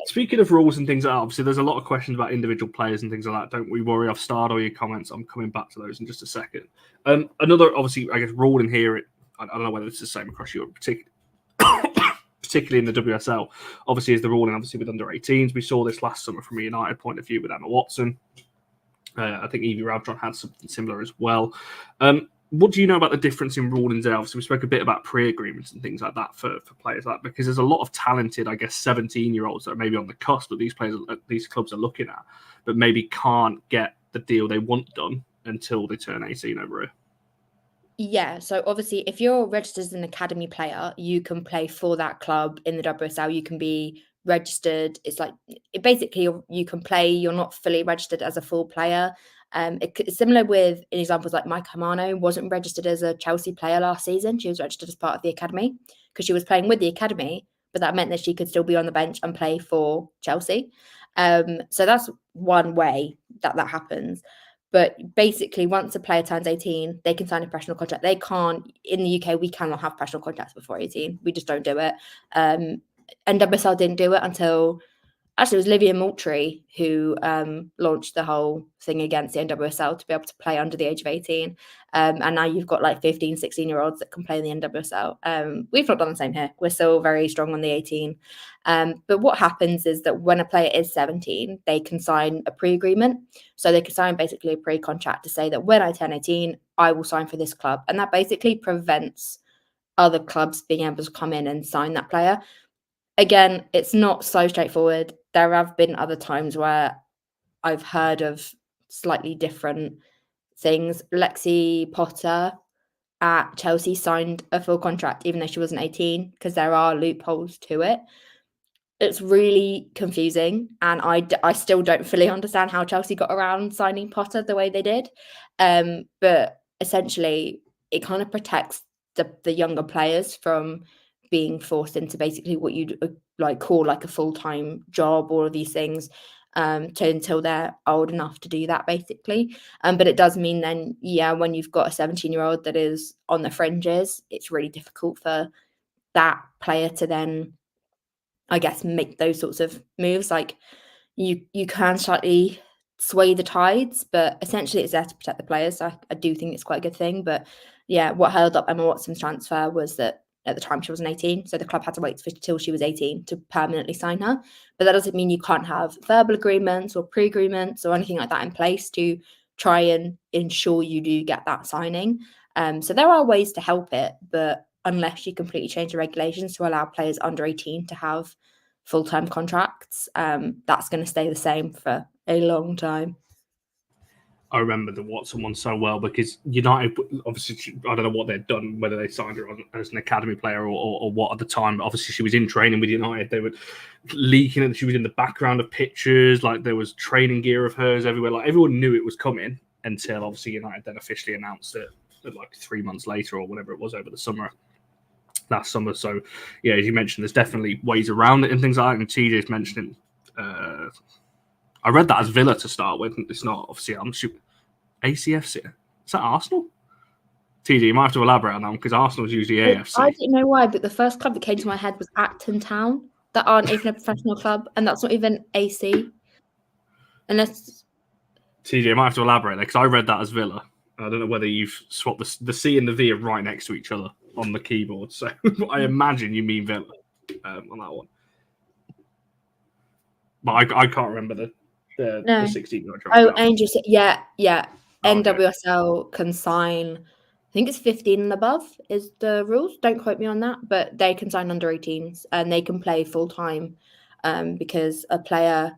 Speaking of rules and things like that, obviously there's a lot of questions about individual players and things like that. Don't we worry, I've starred all your comments. I'm coming back to those in just a second. Another, obviously, I guess, rule in here, I don't know whether it's the same across Europe, particularly in the WSL, obviously is the ruling, obviously, with under 18s. We saw this last summer from a United point of view with Emma Watson. I think Evie Rabdron had something similar as well. What do you know about the difference in rulings there? Obviously, we spoke a bit about pre-agreements and things like that for players like that, because there's a lot of talented, I guess, 17-year-olds that are maybe on the cusp that these clubs are looking at, but maybe can't get the deal they want done until they turn 18 over here. Yeah, so obviously, if you're registered as an academy player, you can play for that club in the WSL. You can be registered. It's like basically you can play. You're not fully registered as a full player. It's similar with examples like Mike Hamano wasn't registered as a Chelsea player last season. She was registered as part of the academy because she was playing with the academy, but that meant that she could still be on the bench and play for Chelsea. So that's one way that happens. But basically, once a player turns 18, they can sign a professional contract. They can't, in the UK, we cannot have professional contracts before 18. We just don't do it. NWSL didn't do it until, actually, it was Olivia Moultrie who launched the whole thing against the NWSL to be able to play under the age of 18. And now you've got like 15, 16-year-olds that can play in the NWSL. We've not done the same here. We're still very strong on the 18. But what happens is that when a player is 17, they can sign a pre-agreement. So they can sign basically a pre-contract to say that when I turn 18, I will sign for this club. And that basically prevents other clubs being able to come in and sign that player. Again, it's not so straightforward. There have been other times where I've heard of slightly different things. Lexi Potter at Chelsea signed a full contract even though she wasn't 18 because there are loopholes to it. It's really confusing, and I still don't fully understand how Chelsea got around signing Potter the way they did. But essentially, it kind of protects the younger players from being forced into basically what you'd call like a full-time job, all of these things, until they're old enough to do that, basically. But it does mean then, when you've got a 17-year-old that is on the fringes, it's really difficult for that player to then, I guess, make those sorts of moves. Like you can slightly sway the tides, but essentially it's there to protect the players. So I do think it's quite a good thing. But what held up Emma Watson's transfer was that at the time she wasn't 18, so the club had to wait till she was 18 to permanently sign her. But that doesn't mean you can't have verbal agreements or pre-agreements or anything like that in place to try and ensure you do get that signing. So there are ways to help it, but unless you completely change the regulations to allow players under 18 to have full-time contracts, that's going to stay the same for a long time. I remember the Watson one so well because United, obviously, I don't know what they'd done, whether they signed her on as an academy player or what at the time. But obviously, she was in training with United. They were leaking it. She was in the background of pictures. Like, there was training gear of hers everywhere. Like, everyone knew it was coming until, obviously, United then officially announced it like 3 months later or whatever it was over the summer. Last summer. So, as you mentioned, there's definitely ways around it and things like that. And TJ's mentioning, I read that as Villa to start with. It's not, obviously, I'm super ACFC. Is that Arsenal? TJ, you might have to elaborate on that one because Arsenal's usually AFC. I didn't know why, but the first club that came to my head was Acton Town, that aren't even a professional club, and that's not even AC. Unless TJ, you might have to elaborate there because I read that as Villa. I don't know whether you've swapped the C and the V are right next to each other on the keyboard. So I imagine you mean Villa on that one. But I can't remember the 16-year-old. Oh, Angel, yeah. Oh, NWSL can sign, I think it's 15 and above is the rules. Don't quote me on that, but they can sign under 18s and they can play full-time because a player,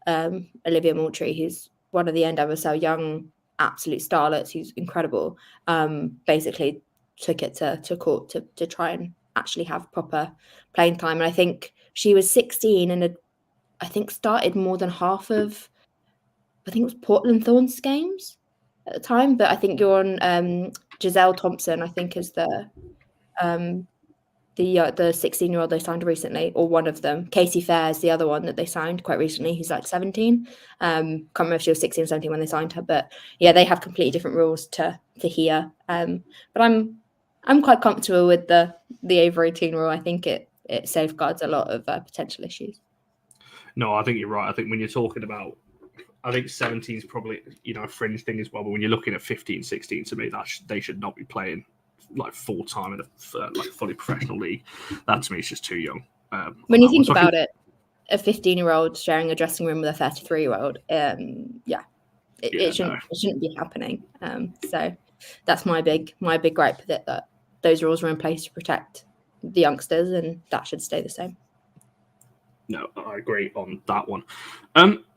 Olivia Moultrie, who's one of the NWSL young absolute starlets, who's incredible, basically took it to court to try and actually have proper playing time. And I think she was 16 and had, I think, started more than half of, I think it was Portland Thorns games at the time. But I think you're on Giselle Thompson, I think, is the 16-year-old they signed recently, or one of them. Casey Fair's the other one that they signed quite recently. He's like 17. Can't remember if she was 16 or 17 when they signed her, but they have completely different rules to here. But I'm quite comfortable with the over 18 rule. I think it safeguards a lot of potential issues. No, I think you're right. I think when you're talking about, I think 17 is probably a fringe thing as well. But when you're looking at 15, 16, to me, they should not be playing like full time in a like fully professional league. That to me is just too young. When you think about it, a 15-year-old sharing a dressing room with a 33-year-old, it shouldn't be happening. So that's my big gripe with it, that those rules are in place to protect the youngsters, and that should stay the same. No, I agree on that one.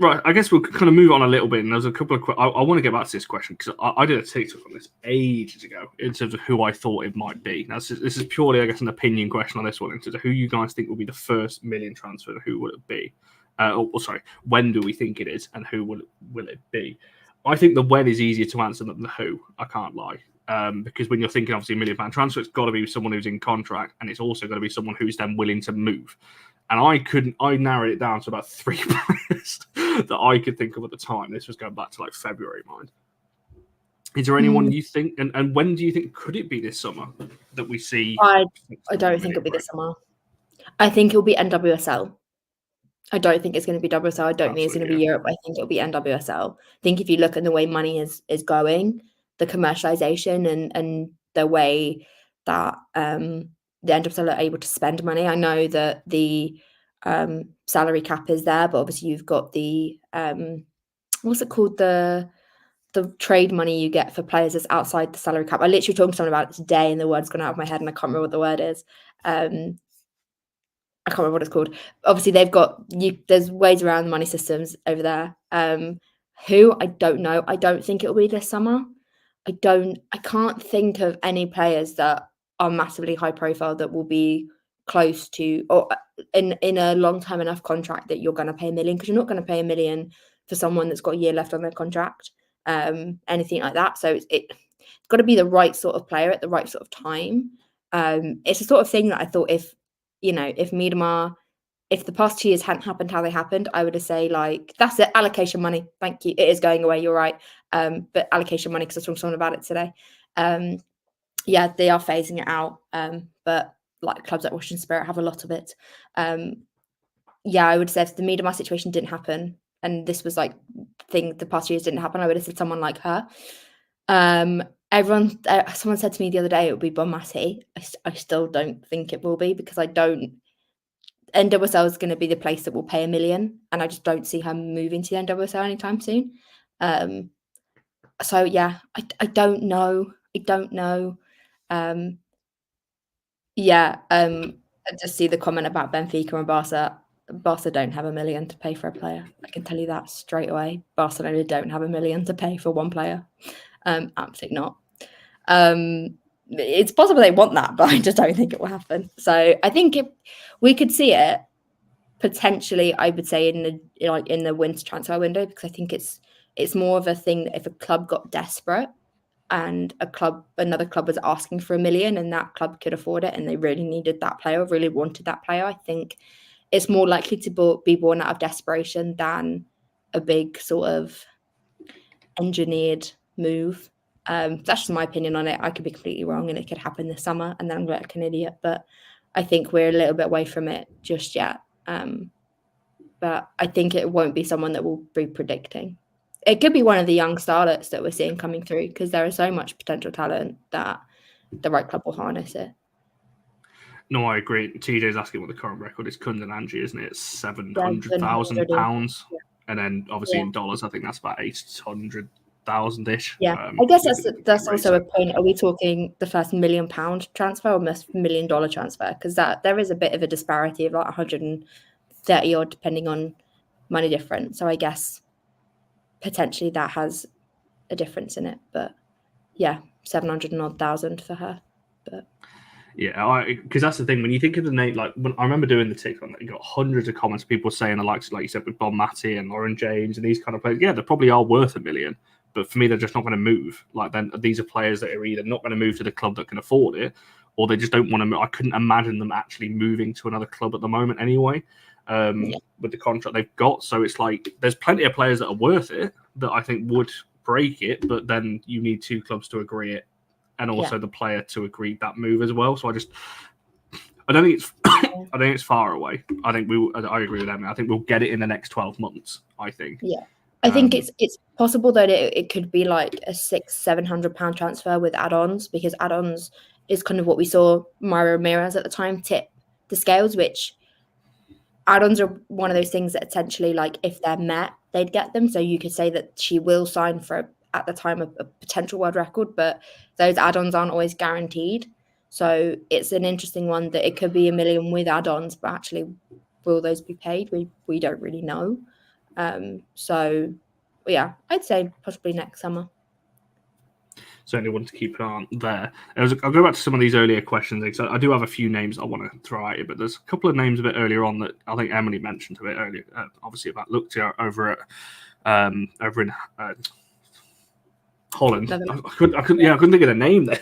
Right, I guess we'll kind of move on a little bit. And there's a couple of I want to get back to this question because I did a TikTok on this ages ago in terms of who I thought it might be. Now, this is purely, I guess, an opinion question on this one in terms of who you guys think will be the first million transfer. Who will it be? Sorry, when do we think it is, and who will it be? I think the when is easier to answer than the who. I can't lie. Because when you're thinking, obviously, £1 million transfer, it's got to be someone who's in contract, and it's also got to be someone who's then willing to move. And I narrowed it down to about 3 players that I could think of at the time. This was going back to like February, mind. Is there anyone you think, and when do you think could it be this summer that we see? I don't think it'll be this summer. I think it'll be NWSL. I don't think it's going to be WSL. I don't think it's going to be Europe. I think it'll be NWSL. I think if you look at the way money is going, the commercialization and the way that the NWSL are able to spend money. I know that the salary cap is there, but obviously you've got the what's it called, the trade money you get for players that's outside the salary cap. I literally talked to someone about it today, and the word's gone out of my head, and I can't remember what the word is. I can't remember what it's called. Obviously, they've got there's ways around the money systems over there. Who I don't know. I don't think it'll be this summer. I can't think of any players that are massively high profile that will be close to or in a long term enough contract that you're going to pay $1 million, because you're not going to pay $1 million for someone that's got a year left on their contract. Anything like that. So it's got to be the right sort of player at the right sort of time. It's the sort of thing that I thought if Miedema, if the past 2 years hadn't happened how they happened, I would have say like, that's it, allocation money. Thank you. It is going away. You're right. But allocation money, because I was talking to someone about it today. Yeah, they are phasing it out. But like clubs like Washington Spirit have a lot of it. Yeah, I would say if the Miedema situation didn't happen, and this was like the past years didn't happen, I would have said someone like her. Someone said to me the other day it would be Bonmati. I still don't think it will be, because NWSL is going to be the place that will pay $1 million, and I just don't see her moving to the NWSL anytime soon. So yeah, I don't know. I just see the comment about Benfica and Barca. Barca don't have $1 million to pay for a player. I can tell you that straight away. Barcelona don't have $1 million to pay for one player. Absolutely not. It's possible they want that, but I just don't think it will happen. So I think we could see it potentially, I would say, in the winter transfer window, because I think it's more of a thing that if a club got desperate and another club was asking for $1 million and that club could afford it and they really needed that player, really wanted that player, I think it's more likely to be born out of desperation than a big sort of engineered move. That's just my opinion on it. I could be completely wrong and it could happen this summer and then I'm like an idiot, but I think we're a little bit away from it just yet. But I think it won't be someone that we'll be predicting. It could be one of the young starlets that we're seeing coming through, because there is so much potential talent that the right club will harness it. No, I agree. TJ's asking what the current record is. Kundan Angie, isn't it? It's £700,000. Yeah. And then obviously in dollars, I think that's about 800,000-ish. Yeah, I guess that's also a point. Are we talking the first £1 million transfer or $1 million transfer? Because there is a bit of a disparity of like 130 odd, depending on money difference. So I guess potentially that has a difference in it. But yeah, 700,000 for her. But yeah, because that's the thing. When you think of the name, like when I remember doing the TikTok, you got hundreds of comments, people saying the likes, like you said, with Bonmati and Lauren James and these kind of players. Yeah, they probably are worth $1 million, but for me, they're just not going to move. Like then these are players that are either not going to move to the club that can afford it, or they just don't want to move. I couldn't imagine them actually moving to another club at the moment anyway, with the contract they've got. So it's like there's plenty of players that are worth it that I think would break it, but then you need two clubs to agree it. And also the player to agree that move as well. So I don't think it's far away. I agree with Emily. I think we'll get it in the next 12 months. I think. Yeah, I think it's possible that it could be like a £600-700 transfer with add-ons, because add-ons is kind of what we saw Myra Ramirez at the time tip the scales. Which add-ons are one of those things that essentially, like, if they're met, they'd get them. So you could say that she will sign for at the time a potential world record, but those add-ons aren't always guaranteed. So it's an interesting one that it could be $1 million with add-ons, but actually will those be paid? We don't really know. So yeah, I'd say possibly next summer. Certainly want to keep an eye on there. I'll go back to some of these earlier questions, because I do have a few names I want to throw at you, but there's a couple of names a bit earlier on that I think Emily mentioned a bit earlier, obviously about Luktia over in Holland. I couldn't think of the name then.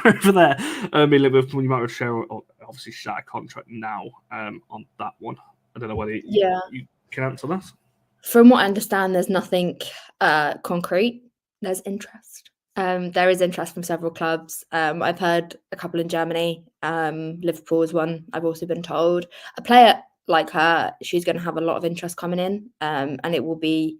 Over there. In Liverpool, you might have shown, obviously, she's out of contract now on that one. I don't know whether you can answer that. From what I understand, there's nothing concrete. There's interest. There is interest from several clubs. I've heard a couple in Germany. Liverpool is one, I've also been told. A player like her, she's going to have a lot of interest coming in, and it will be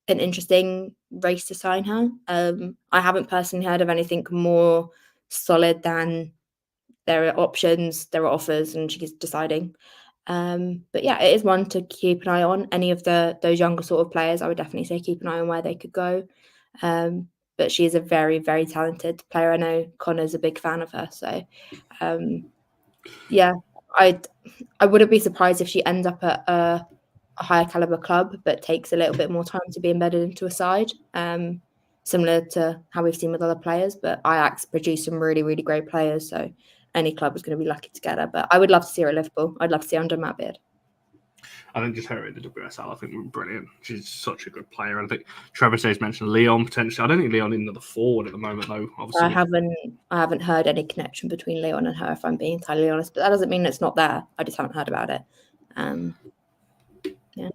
an interesting race to sign her. I haven't personally heard of anything more solid than there are options, there are offers, and she's deciding. But yeah, it is one to keep an eye on. Any of those younger sort of players, I would definitely say keep an eye on where they could go. But she is a very, very talented player. I know Connor's a big fan of her, so yeah, I wouldn't be surprised if she ends up at a higher caliber club, but takes a little bit more time to be embedded into a side. Similar to how we've seen with other players, but Ajax produce some really, really great players, so any club is going to be lucky to get her. But I would love to see her at Liverpool. I'd love to see her under Matt Beard. I think just her in the WSL, I think we're brilliant. She's such a good player. And I think Trevor says mentioned Leon potentially. I don't think Leon into the forward at the moment though. Obviously, I haven't heard any connection between Leon and her, if I'm being entirely honest. But that doesn't mean it's not there. I just haven't heard about it. Yeah.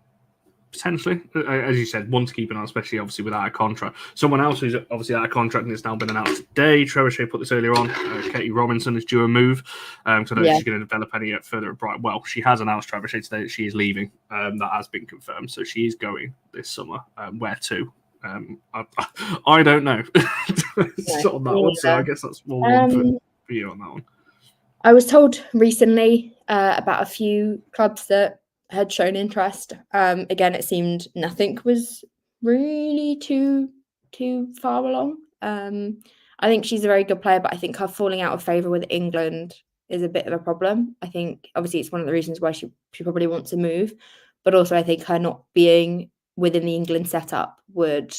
Potentially, as you said, one to keep an eye on, especially obviously without a contract. Someone else who's obviously out of contract and it's now been announced today. Trevor Shea put this earlier on. Katie Robinson is due a move. So I don't know if she's going to develop any further at Brighton. Well, she has announced, Trevor Shea, today that she is leaving. That has been confirmed. So she is going this summer. Where to? I don't know. On that one, so I guess that's more one for you on that one. I was told recently about a few clubs that had shown interest. Again, it seemed nothing was really too far along. I think she's a very good player, but I think her falling out of favour with England is a bit of a problem. I think obviously it's one of the reasons why she probably wants to move, but also I think her not being within the England setup would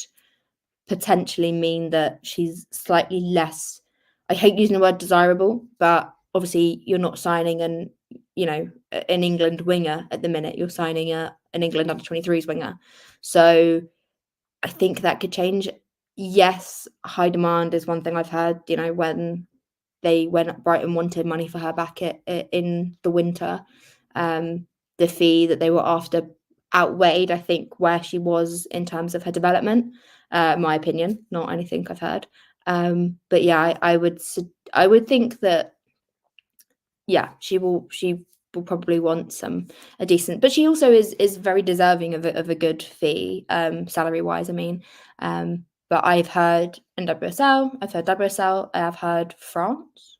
potentially mean that she's slightly less, I hate using the word desirable, but obviously you're not signing an England winger at the minute. You're signing an England under-23s winger. So I think that could change. Yes, high demand is one thing I've heard, when Brighton wanted money for her back in the winter. The fee that they were after outweighed, I think, where she was in terms of her development. My opinion, not anything I've heard. But yeah, I would think that, yeah, she will probably want a decent, but she also is very deserving of a good fee, salary wise. I mean, but I've heard WSL, I've heard France,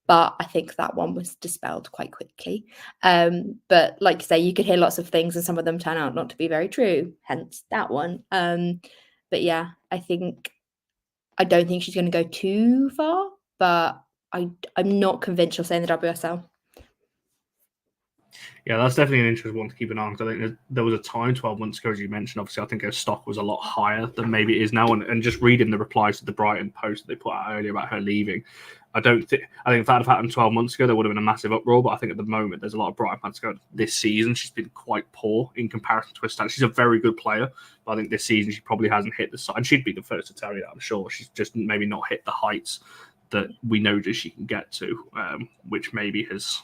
but I think that one was dispelled quite quickly. But like I say, you could hear lots of things and some of them turn out not to be very true, hence that one. But yeah, I don't think she's going to go too far, but I'm not convinced she'll stay in the WSL. Yeah, that's definitely an interesting one to keep an eye on, because I think there was a time 12 months ago, as you mentioned, obviously I think her stock was a lot higher than maybe it is now, and just reading the replies to the Brighton post that they put out earlier about her leaving, I think if that had happened 12 months ago, there would have been a massive uproar, but I think at the moment there's a lot of Brighton fans going, this season she's been quite poor in comparison to her stats. She's a very good player, but I think this season she probably hasn't hit the side, and she'd be the first to tell you that, I'm sure. She's just maybe not hit the heights that we know that she can get to, which maybe has,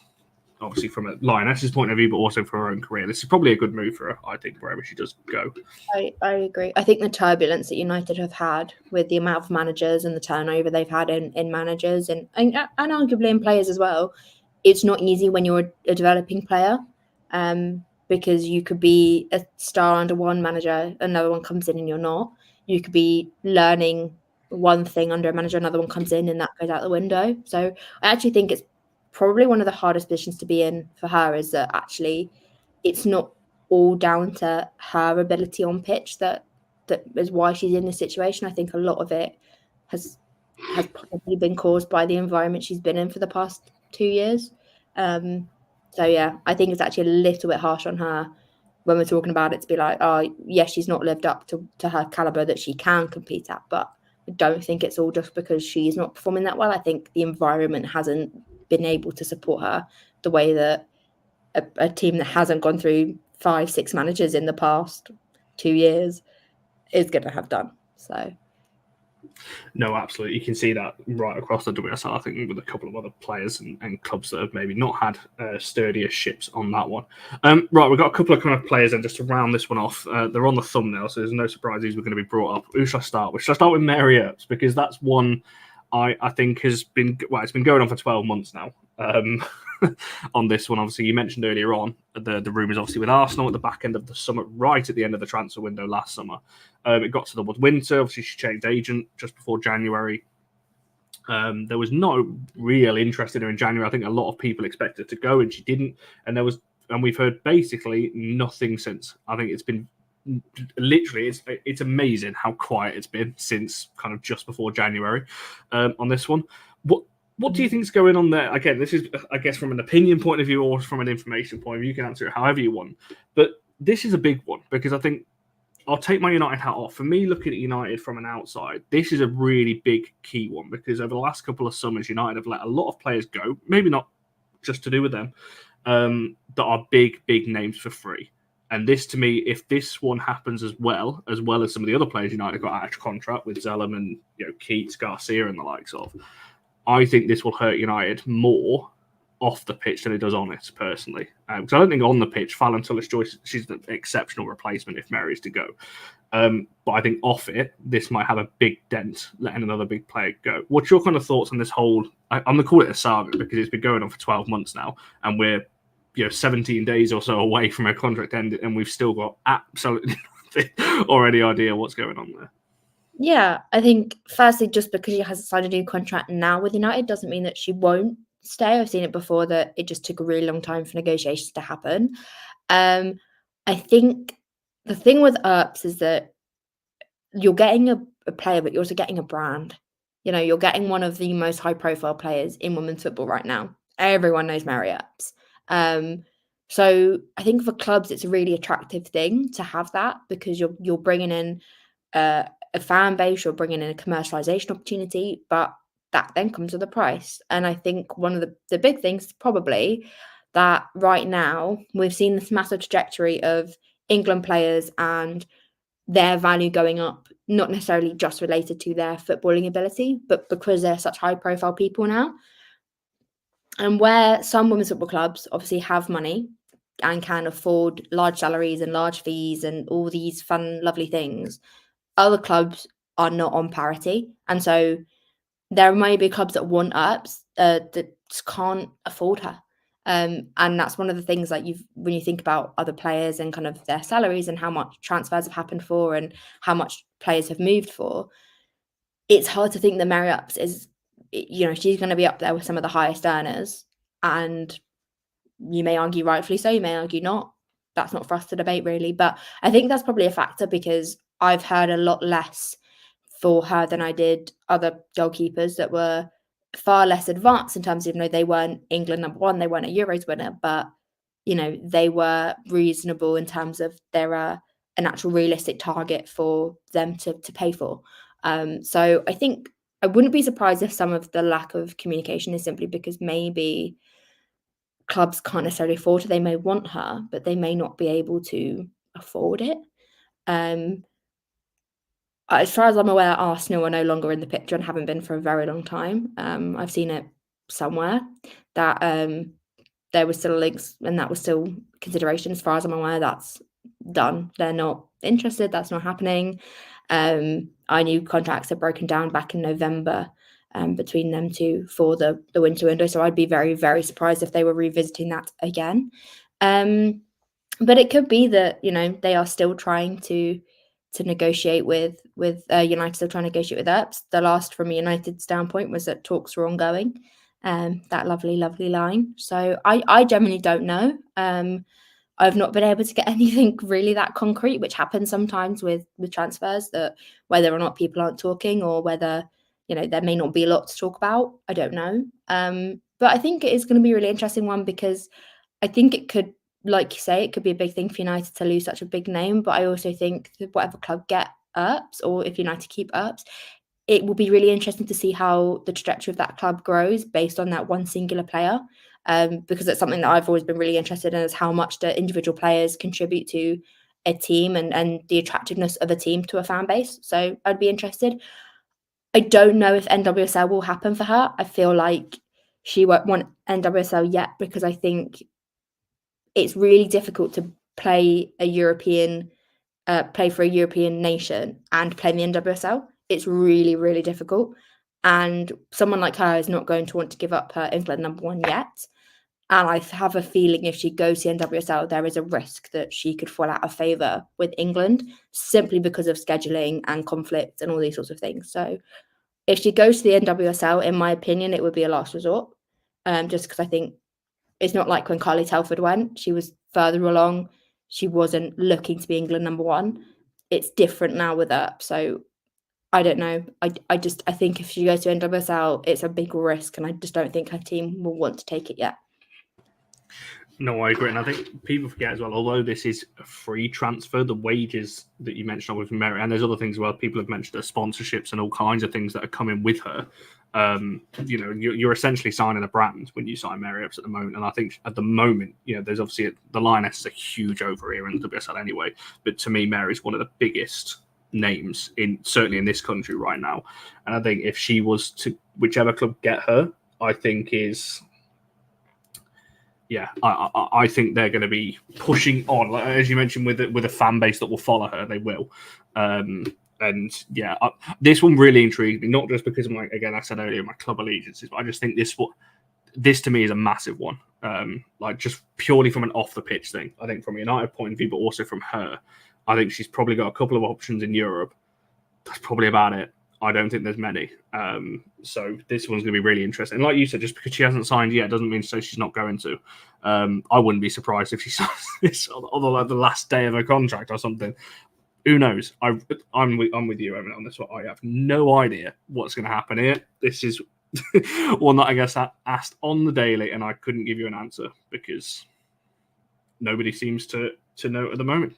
obviously from a Lioness's point of view, but also for her own career, this is probably a good move for her, I think, wherever she does go. I agree. I think the turbulence that United have had with the amount of managers and the turnover they've had in managers and arguably in players as well, it's not easy when you're a developing player, because you could be a star under one manager, another one comes in and you're not. You could be learning one thing under a manager, another one comes in and that goes out the window. So I actually think it's probably one of the hardest positions to be in for her, is that actually it's not all down to her ability on pitch that is why she's in this situation. I think a lot of it has probably been caused by the environment she's been in for the past 2 years. So yeah, I think it's actually a little bit harsh on her when we're talking about it, to be like, oh yes, she's not lived up to her caliber that she can compete at, but I don't think it's all just because she's not performing that well. I think the environment hasn't been able to support her the way that a team that hasn't gone through 5-6 managers in the past 2 years is going to have done. So No, absolutely. You can see that right across the WSL, I think, with a couple of other players and clubs that have maybe not had sturdier ships on that one. Right, we've got a couple of kind of players, and just to round this one off, they're on the thumbnail, so there's no surprise these were going to be brought up. Who should I start with? Should I start with Mary Earps? Because that's one I think has been, well, it's been going on for 12 months now. On this one, obviously, you mentioned earlier on the rumours, obviously, with Arsenal at the back end of the summer, right at the end of the transfer window last summer. It got to the winter. Obviously, she changed agent just before January. There was no real interest in her in January. I think a lot of people expected to go, and she didn't. And we've heard basically nothing since. I think it's been literally, it's amazing how quiet it's been since kind of just before January on this one. What do you think is going on there? Again, this is, I guess, from an opinion point of view or from an information point of view. You can answer it however you want. But this is a big one because I think I'll take my United hat off. For me, looking at United from an outside, this is a really big key one because over the last couple of summers, United have let a lot of players go, maybe not just to do with them, that are big names for free. And this, to me, if this one happens as well as some of the other players United got out of contract with Zellum and Keats, Garcia, and the likes of, I think this will hurt United more off the pitch than it does on it, personally. Because I don't think on the pitch, Fallon Tullis-Joyce, she's an exceptional replacement if Mary's to go. But I think off it, this might have a big dent, letting another big player go. What's your kind of thoughts on this whole... I'm going to call it a saga because it's been going on for 12 months now, and we're 17 days or so away from her contract end, and we've still got absolutely nothing or any idea what's going on there. Yeah, I think firstly, just because she hasn't signed a new contract now with United doesn't mean that she won't stay. I've seen it before that it just took a really long time for negotiations to happen. I think the thing with Earps is that you're getting a player, but you're also getting a brand. You're getting one of the most high-profile players in women's football right now. Everyone knows Mary Earps. So I think for clubs, it's a really attractive thing to have that because you're bringing in a fan base, you're bringing in a commercialization opportunity, but that then comes with a price. And I think one of the big things is probably that right now we've seen this massive trajectory of England players and their value going up, not necessarily just related to their footballing ability, but because they're such high-profile people now. And where some women's football clubs obviously have money and can afford large salaries and large fees and all these fun, lovely things, other clubs are not on parity. And so there may be clubs that want Earps that just can't afford her. And that's one of the things that when you think about other players and kind of their salaries and how much transfers have happened for and how much players have moved for, it's hard to think that Mary Earps is, she's going to be up there with some of the highest earners. And you may argue rightfully so, you may argue not. That's not for us to debate really. But I think that's probably a factor because I've heard a lot less for her than I did other goalkeepers that were far less advanced in terms of, they weren't England number one, they weren't a Euros winner, but, they were reasonable in terms of they're an actual realistic target for them to pay for. So I think I wouldn't be surprised if some of the lack of communication is simply because maybe clubs can't necessarily afford her. They may want her, but they may not be able to afford it. As far as I'm aware, Arsenal are no longer in the picture and haven't been for a very long time. I've seen it somewhere that there was still links and that was still consideration. As far as I'm aware, that's done. They're not interested. That's not happening. I knew contracts had broken down back in November between them two for the winter window. So I'd be very, very surprised if they were revisiting that again. But it could be that, they are still trying to negotiate with United, still trying to negotiate with Earps. The last from a United standpoint was that talks were ongoing. That lovely line. So I genuinely don't know. I've not been able to get anything really that concrete, which happens sometimes with transfers, that whether or not people aren't talking or whether, there may not be a lot to talk about. I don't know. But I think it is going to be a really interesting one because I think it could, like you say, it could be a big thing for United to lose such a big name. But I also think that whatever club get Earps, or if United keep Earps, it will be really interesting to see how the trajectory of that club grows based on that one singular player. Because it's something that I've always been really interested in, is how much the individual players contribute to a team and the attractiveness of a team to a fan base. So I'd be interested. I don't know if NWSL will happen for her. I feel like she won't want NWSL yet because I think it's really difficult to play a European, play for a European nation and play in the NWSL. It's really, really difficult. And someone like her is not going to want to give up her England number one yet. And I have a feeling if she goes to NWSL, there is a risk that she could fall out of favour with England simply because of scheduling and conflict and all these sorts of things. So if she goes to the NWSL, in my opinion, it would be a last resort. Just because I think it's not like when Carly Telford went. She was further along. She wasn't looking to be England number one. It's different now with Earps. So I don't know. I think if she goes to NWSL, it's a big risk, and I just don't think her team will want to take it yet. No, I agree. And I think people forget as well, although this is a free transfer, the wages that you mentioned with Mary, and there's other things as well, people have mentioned the sponsorships and all kinds of things that are coming with her. You're essentially signing a brand when you sign Mary Earps at the moment. And I think at the moment, there's obviously the Lionesses are huge over here in the WSL anyway. But to me, Mary's one of the biggest names certainly in this country right now. And I think if she was to whichever club get her, I think is... Yeah, I think they're going to be pushing on, like, as you mentioned, with a fan base that will follow her. They will, this one really intrigued me. Not just because of I said earlier, my club allegiances, but I just think this to me is a massive one. Like just purely from an off the pitch thing. I think from a United point of view, but also from her, I think she's probably got a couple of options in Europe. That's probably about it. I don't think there's many. So this one's going to be really interesting. And like you said, just because she hasn't signed yet doesn't mean to say she's not going to. I wouldn't be surprised if she signs this on the last day of her contract or something. Who knows? I'm with you, Emily, on this one. I have no idea what's going to happen here. This is one that I guess I asked on the daily, and I couldn't give you an answer because nobody seems to know at the moment.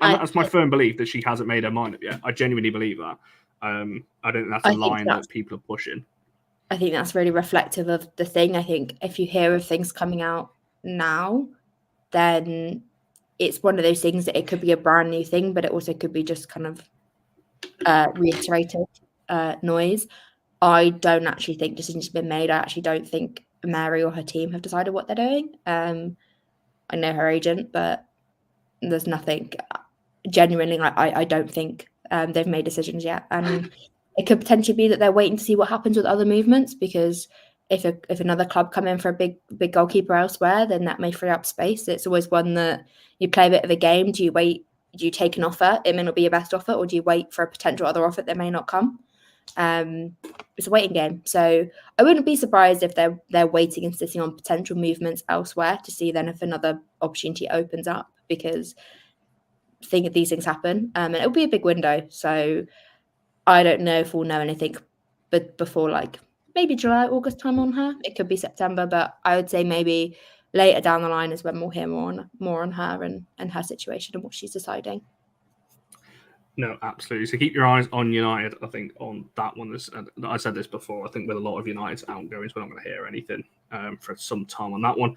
That's my firm belief that she hasn't made her mind up yet. I genuinely believe that. I don't think that's a line that people are pushing. I think that's really reflective of the thing. I think if you hear of things coming out now, then it's one of those things that it could be a brand new thing, but it also could be just kind of reiterated noise. I don't actually think decisions have been made. I actually don't think Mary or her team have decided what they're doing. I know her agent, but there's nothing genuinely. I don't think they've made decisions yet, and it could potentially be that they're waiting to see what happens with other movements. Because if another club come in for a big goalkeeper elsewhere, then that may free up space. It's always one that you play a bit of a game. Do you wait? Do you take an offer? It may not be your best offer, or do you wait for a potential other offer that may not come? It's a waiting game. So I wouldn't be surprised if they're waiting and sitting on potential movements elsewhere to see then if another opportunity opens up, because these things happen, and it'll be a big window. So I don't know if we'll know anything, but before maybe July, August time on her. It could be September, but I would say maybe later down the line is when we'll hear more on her and her situation and what she's deciding. No, absolutely. So keep your eyes on United, I think, on that one. I said this before. I think with a lot of United's outgoings, we're not going to hear anything for some time on that one.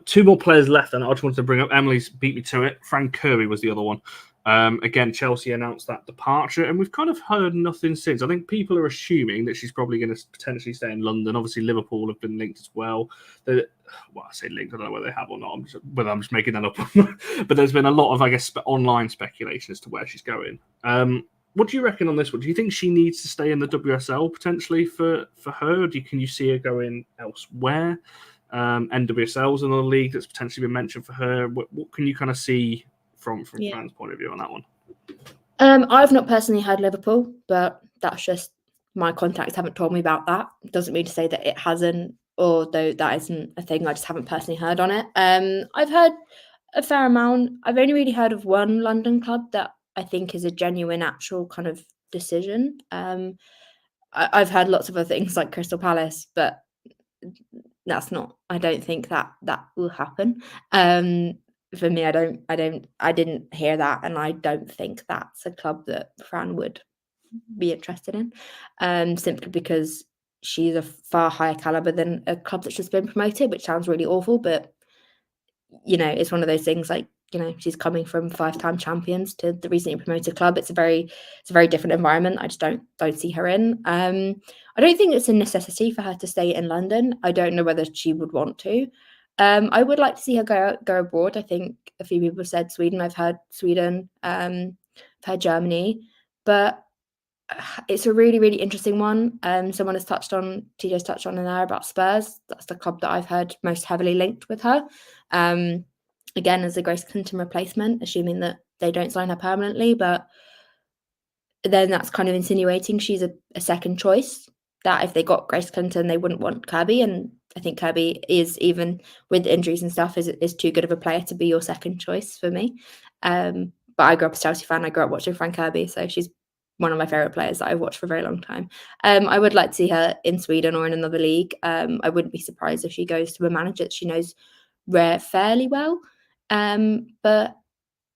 Two more players left, and I just wanted to bring up, Emily's beat me to it. Frank Kirby was the other one. Again, Chelsea announced that departure, and we've kind of heard nothing since. I think people are assuming that she's probably going to potentially stay in London. Obviously, Liverpool have been linked as well. Well, I say linked, I don't know whether they have or not. I'm just making that up. But there's been a lot of, I guess, online speculation as to where she's going. What do you reckon on this one? Do you think she needs to stay in the WSL potentially for her? Can you see her going elsewhere? NWSL's another league that's potentially been mentioned for her. What can you kind of see from Fran's point of view on that one? I've not personally heard Liverpool, but that's just my contacts haven't told me about that. It doesn't mean to say that it hasn't, or though that isn't a thing. I just haven't personally heard on it. I've heard a fair amount. I've only really heard of one London club that I think is a genuine, actual kind of decision. I've heard lots of other things like Crystal Palace, but that's not. I don't think that will happen. For me, I didn't hear that, and I don't think that's a club that Fran would be interested in, simply because she's a far higher caliber than a club that's just been promoted, which sounds really awful, but it's one of those things, like, she's coming from 5-time champions to the recently promoted club. It's a very different environment. I just don't see her in. I don't think it's a necessity for her to stay in London. I don't know whether she would want to. I would like to see her go abroad. I think a few people said Sweden. I've heard Sweden. I've heard Germany, but it's a really, really interesting one. Someone has TJ's touched on in there about Spurs. That's the club that I've heard most heavily linked with her. Again, as a Grace Clinton replacement, assuming that they don't sign her permanently, but then that's kind of insinuating she's a second choice, that if they got Grace Clinton, they wouldn't want Kirby. And I think Kirby is, even with injuries and stuff, is too good of a player to be your second choice for me. But I grew up a Chelsea fan. I grew up watching Frank Kirby, so she's one of my favourite players that I've watched for a very long time. I would like to see her in Sweden or in another league. I wouldn't be surprised if she goes to a manager that she knows fairly well. But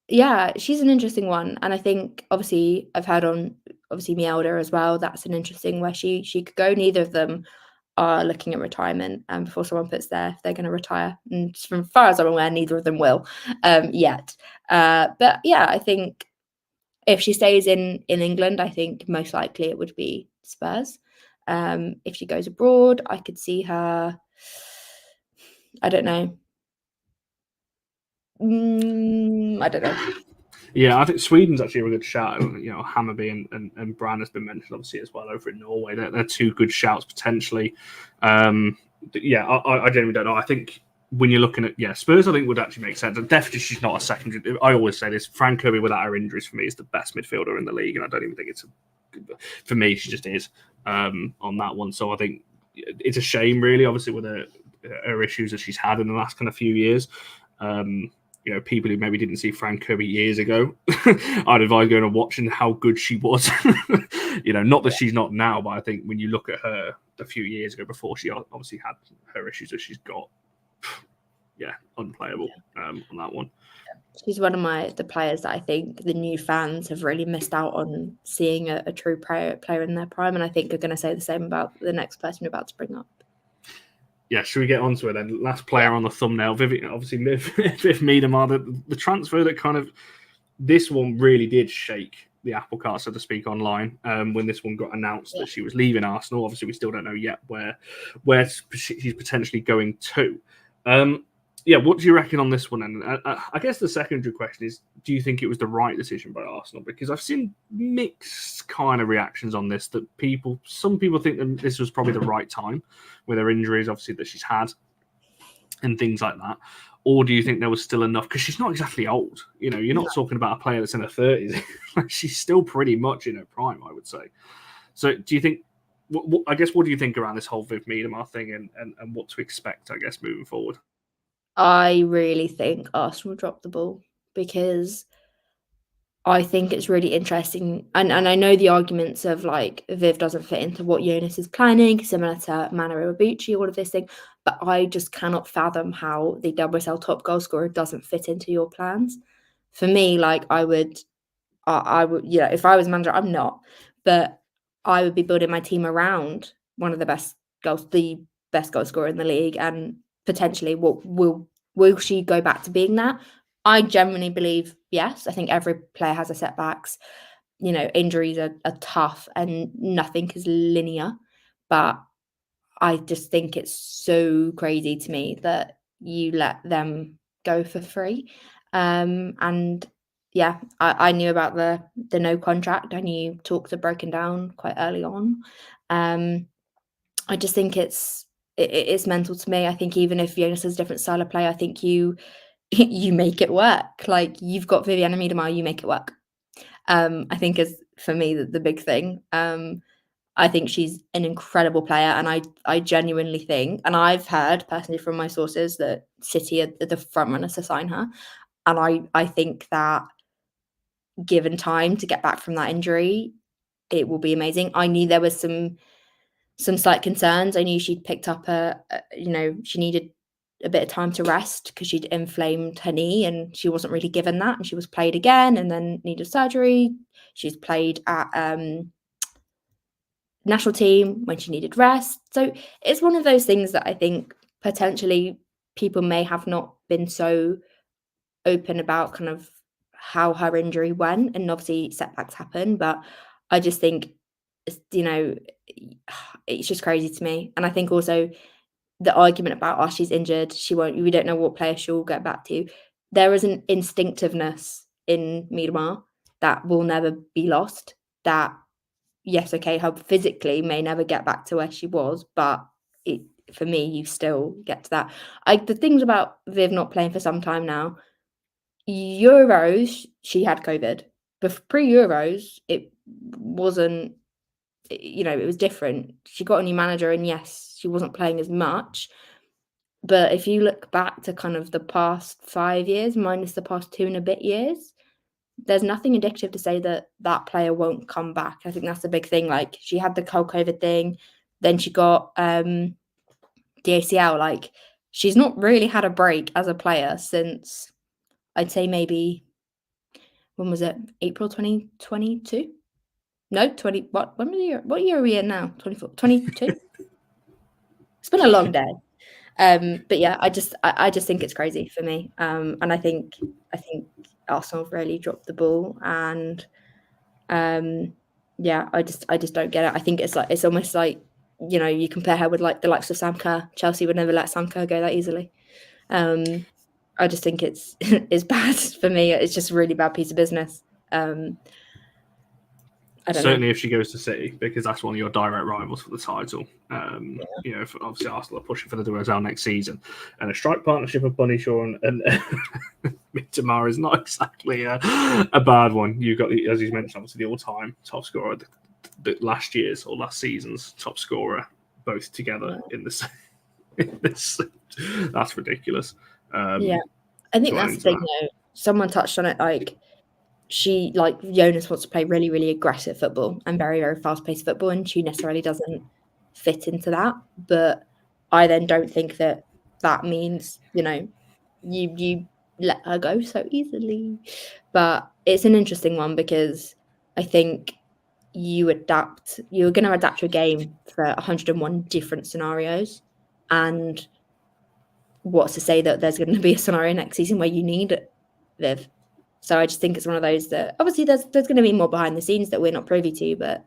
yeah, she's an interesting one. And I think obviously I've heard on Miedema as well. That's an interesting where she could go. Neither of them are looking at retirement before someone puts they're going to retire. And from far as I'm aware, neither of them will yet. But yeah, I think if she stays in England, I think most likely it would be Spurs. If she goes abroad, I could see her, I don't know. I don't know. Yeah, I think Sweden's actually a really good shout. Hammarby and Brand has been mentioned obviously as well over in Norway. They're two good shouts potentially. I genuinely don't know. I think when you're looking at Spurs, I think would actually make sense. And definitely, she's not a second. I always say this: Frank Kirby without her injuries for me is the best midfielder in the league, and I don't even think for me she just is on that one. So I think it's a shame, really. Obviously, with her issues that she's had in the last kind of few years. People who maybe didn't see Frank Kirby years ago, I'd advise going and watching how good she was. Not that she's not now, but I think when you look at her a few years ago before she obviously had her issues that she's got, unplayable on that one. She's one of the players that I think the new fans have really missed out on seeing a true player in their prime, and I think are going to say the same about the next person you're about to bring up. Yeah, should we get on to it then? Last player on the thumbnail, Viv Miedema, the transfer that kind of, this one really did shake the apple cart, so to speak, online when this one got announced that she was leaving Arsenal. Obviously, we still don't know yet where she's potentially going to. What do you reckon on this one? And I guess the secondary question is, do you think it was the right decision by Arsenal? Because I've seen mixed kind of reactions on this, that some people think that this was probably the right time with her injuries, obviously, that she's had and things like that. Or do you think there was still enough? Because she's not exactly old. You're not talking about a player that's in her 30s. She's still pretty much in her prime, I would say. So do you think, what do you think around this whole Viv Miedema thing and what to expect, I guess, moving forward? I really think Arsenal dropped the ball, because I think it's really interesting. And I know the arguments of like Viv doesn't fit into what Jonas is planning, similar to Manu Iwabuchi, all of this thing. But I just cannot fathom how the WSL top goal scorer doesn't fit into your plans. For me, like I would, if I was manager, I'm not, but I would be building my team around one of the best goal scorer in the league, and potentially will she go back to being that? I genuinely believe yes. I think every player has a setbacks. Injuries are tough and nothing is linear, but I just think it's so crazy to me that you let them go for free. And yeah, I knew about the no contract. I knew talks had broken down quite early on. I just think it's mental to me. I think even if Jonas has a different style of play, I think you make it work. Like, you've got Vivianne Miedema, you make it work. I think is, for me, the big thing. I think she's an incredible player, and I genuinely think, and I've heard personally from my sources, that City are the front runners to sign her. And I think that given time to get back from that injury, it will be amazing. I knew there was some slight concerns. I knew she'd picked up she needed a bit of time to rest because she'd inflamed her knee, and she wasn't really given that, and she was played again and then needed surgery. She's played at national team when she needed rest. So it's one of those things that I think potentially people may have not been so open about kind of how her injury went, and obviously setbacks happen, but I just think, you know, it's just crazy to me. And I think also the argument about, oh, she's injured, we don't know what player she'll get back to. There is an instinctiveness in Miedema that will never be lost. That, yes, okay, her physically may never get back to where she was, but for me, you still get to that. The things about Viv not playing for some time now, Euros, she had COVID. But pre-Euros, it wasn't, it was different. She got a new manager, and yes, she wasn't playing as much. But if you look back to kind of the past 5 years, minus the past 2 and a bit years, there's nothing indicative to say that that player won't come back. I think that's the big thing. Like, she had the whole COVID thing, then she got the ACL. Like, she's not really had a break as a player since, I'd say, maybe, when was it? April 2022? No, 20. When was the year? What year are we in now? 24, 22? It's been a long day. But yeah, I just think it's crazy for me. And I think Arsenal have really dropped the ball. And yeah, I just don't get it. I think it's almost like, you compare her with like the likes of Sam Kerr. Chelsea would never let Sam Kerr go that easily. I just think it's bad for me. It's just a really bad piece of business. I don't Certainly know. if she goes to City, because that's one of your direct rivals for the title. Obviously Arsenal are pushing for the WSL next season, and a strike partnership of Bunny Shaw and Miedema is not exactly a bad one. You've got, as you mentioned, obviously the all-time top scorer, the last year's or last season's top scorer, both together in this. That's ridiculous. Yeah, I think that's the thing. Someone touched on it, like, Jonas wants to play really, really aggressive football and very, very fast-paced football, and she necessarily doesn't fit into that. But I then don't think that means, you let her go so easily. But it's an interesting one, because I think you're going to adapt your game for 101 different scenarios. And what's to say that there's going to be a scenario next season where you need Viv? So I just think it's one of those that, obviously, there's going to be more behind the scenes that we're not privy to. But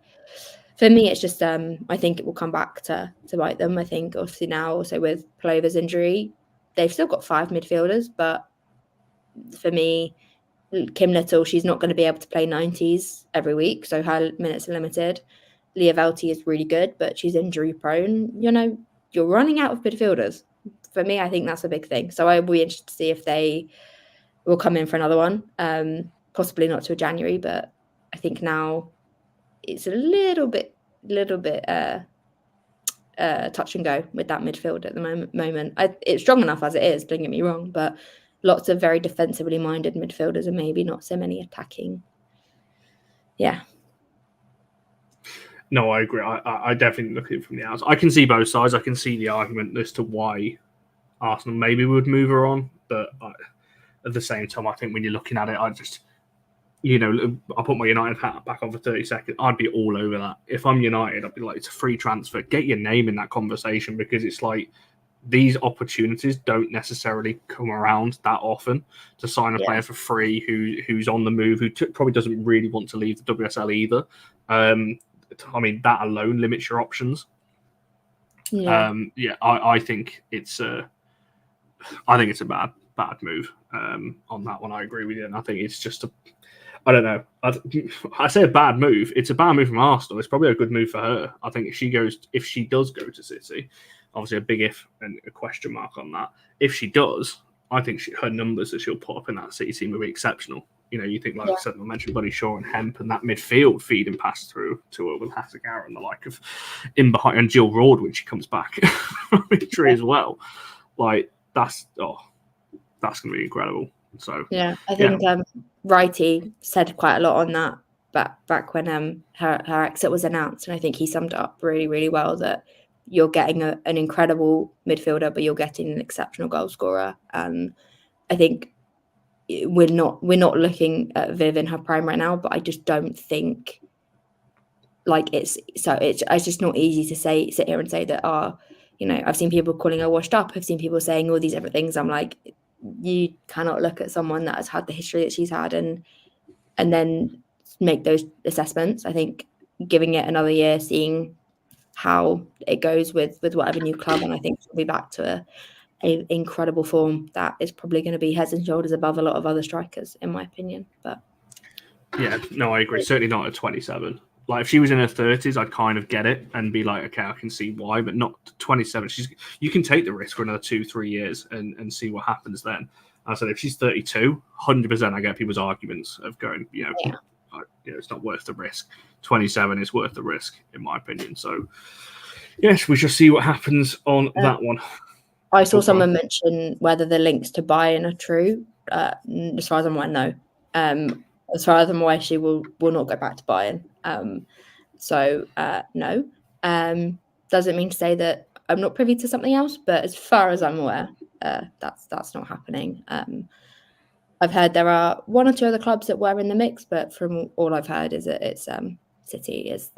for me, it's just I think it will come back to bite them. I think obviously now also with Plover's injury, they've still got 5 midfielders, but for me, Kim Little, she's not going to be able to play 90s every week, so her minutes are limited. Leah Velti is really good, but she's injury prone. You're running out of midfielders. For me, I think that's a big thing. So I will be interested to see if they will come in for another one. Possibly not till January, but I think now it's a little bit touch and go with that midfield at the moment. It's strong enough as it is, don't get me wrong, but lots of very defensively minded midfielders and maybe not so many attacking. Yeah. No, I agree. I definitely look at it from the outside. I can see both sides. I can see the argument as to why Arsenal maybe would move her on, but at the same time, I think when you're looking at it, I just, I put my United hat back on for 30 seconds. I'd be all over that. If I'm United, I'd be like, it's a free transfer. Get your name in that conversation, because it's like these opportunities don't necessarily come around that often to sign a player for free who's on the move, who probably doesn't really want to leave the WSL either. I mean, that alone limits your options. Yeah. I think it's a bad move on that one. I agree with you, and I think it's just I don't know. I say a bad move. It's a bad move from Arsenal. It's probably a good move for her. I think if she does go to City, obviously a big if and a question mark on that. If she does, I think her numbers that she'll put up in that City team will be exceptional. You think, like I said, I mentioned Buddy Shaw and Hemp, and that midfield feeding pass through to her with Hasegawa and the like of in behind, and Jill Roord when she comes back from injury as well. Like, that's going to be incredible. So yeah, I think Wrighty said quite a lot on that back when her exit was announced, and I think he summed it up really, really well, that you're getting an incredible midfielder, but you're getting an exceptional goal scorer. And I think we're not looking at Viv in her prime right now, but I just don't think it's just not easy to sit here and say that I've seen people calling her washed up. I've seen people saying all these different things. I'm like, you cannot look at someone that has had the history that she's had and then make those assessments. I think giving it another year, seeing how it goes with whatever new club, and I think she'll be back to a incredible form that is probably going to be heads and shoulders above a lot of other strikers, in my opinion. But yeah, no, I agree. Certainly not at 27. Like if she was in her 30s, I'd kind of get it and be like, okay, I can see why, but not 27. You can take the risk for another 2-3 years and see what happens then. I said if she's 32, 100%, I get people's arguments of going, it's not worth the risk. 27 is worth the risk, in my opinion. So, yes, we shall see what happens on that one. I saw someone mention whether the links to Bayern are true. As far as I'm aware, no. As far as I'm aware, she will not go back to Bayern. No. Doesn't mean to say that I'm not privy to something else, but as far as I'm aware, that's not happening. I've heard there are one or two other clubs that were in the mix, but from all I've heard is that it's City is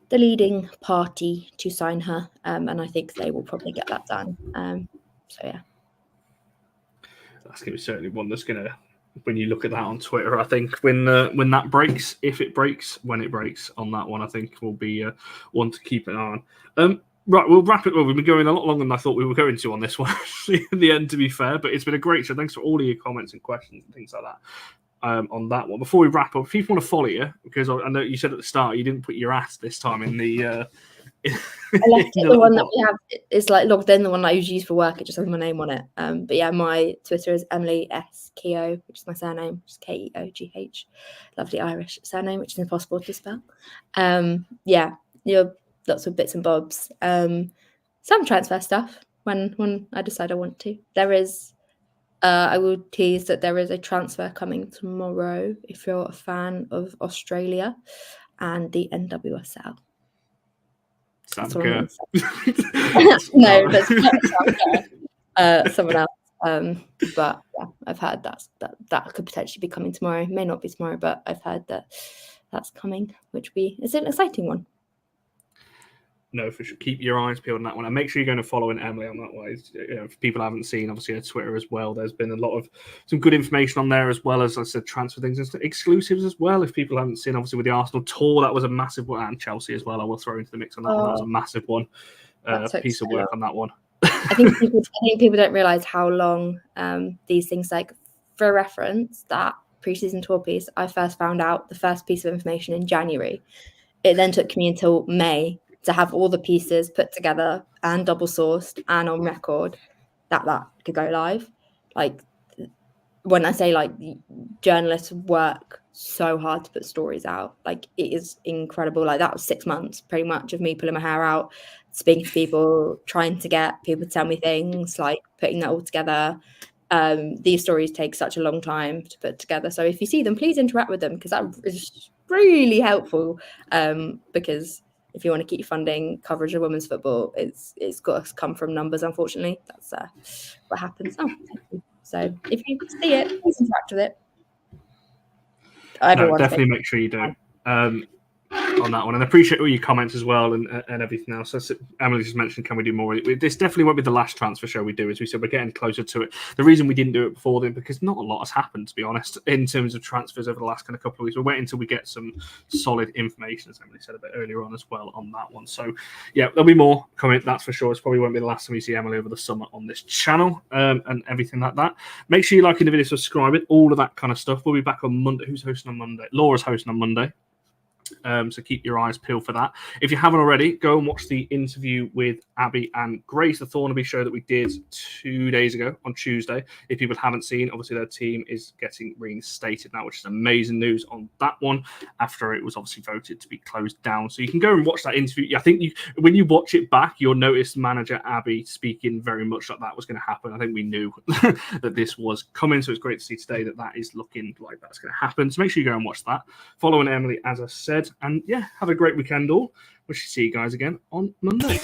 the leading party to sign her, and I think they will probably get that done. So yeah, that's going to be certainly one that's going to. When you look at that on Twitter, I think when that breaks, if it breaks, when it breaks on that one, I think will be one to keep an eye on. Right, we'll wrap it. Well, we've been going a lot longer than I thought we were going to on this one, in the end, to be fair. But it's been a great show. Thanks for all of your comments and questions and things like that on that one. Before we wrap up, if people want to follow you, because I know you said at the start you didn't put your ass this time in the... I left it, the one that we have is like logged in, the one that I usually use for work. It just has my name on it. But yeah, my Twitter is Emily Keogh, which is my surname, which is Keogh. Lovely Irish surname, which is impossible to spell. Yeah, lots of bits and bobs. Some transfer stuff when I decide I want to. There is, I will tease that there is a transfer coming tomorrow if you're a fan of Australia and the NWSL. Sam Kerr. No, that's not Sam Kerr. Someone else. But yeah, I've heard that could potentially be coming tomorrow. May not be tomorrow, but I've heard that's coming, which is an exciting one. No, for sure. Keep your eyes peeled on that one, and make sure you're going to follow Emily on that way. If people haven't seen, obviously, her Twitter as well. There's been a lot of some good information on there, as well as I said, transfer things and exclusives as well. If people haven't seen, obviously, with the Arsenal tour, that was a massive one, and Chelsea as well. I will throw into the mix on that one. That was a massive one. Piece of work on that one. I think people don't realise how long these things, like for reference, that pre-season tour piece, I first found out the first piece of information in January. It then took me until May to have all the pieces put together and double sourced and on record that could go live. Like when I say like journalists work so hard to put stories out, like it is incredible. Like that was 6 months pretty much of me pulling my hair out, speaking to people, trying to get people to tell me things, like putting that all together. These stories take such a long time to put together. So if you see them, please interact with them, because that is really helpful. Because if you want to keep funding coverage of women's football, it's got to come from numbers, unfortunately. That's what happens. Oh, thank you. So if you see it, please interact with it. No, definitely make sure you do. On that one, and I appreciate all your comments as well and everything else. As Emily just mentioned, can we do more? This definitely won't be the last transfer show we do. As we said, we're getting closer to it. The reason we didn't do it before then, because not a lot has happened, to be honest, in terms of transfers over the last kind of couple of weeks. We're waiting until we get some solid information, as Emily said a bit earlier on as well, on that one. So yeah, there'll be more coming, that's for sure. It's probably won't be the last time you see Emily over the summer on this channel and everything like that. Make sure you like the video, subscribe it, all of that kind of stuff. We'll be back on Monday. Who's hosting on Monday? Laura's hosting on Monday. So keep your eyes peeled for that. If you haven't already, go and watch the interview with Abby and Grace, the Thornaby show that we did 2 days ago on Tuesday. If people haven't seen, obviously their team is getting reinstated now, which is amazing news on that one, after it was obviously voted to be closed down. So you can go and watch that interview. I think when you watch it back, you'll notice manager Abby speaking very much like that was going to happen. I think we knew that this was coming, so it's great to see today that is looking like that's going to happen. So make sure you go and watch that. Following Emily, as I said. And yeah, have a great weekend all. We shall see you guys again on Monday.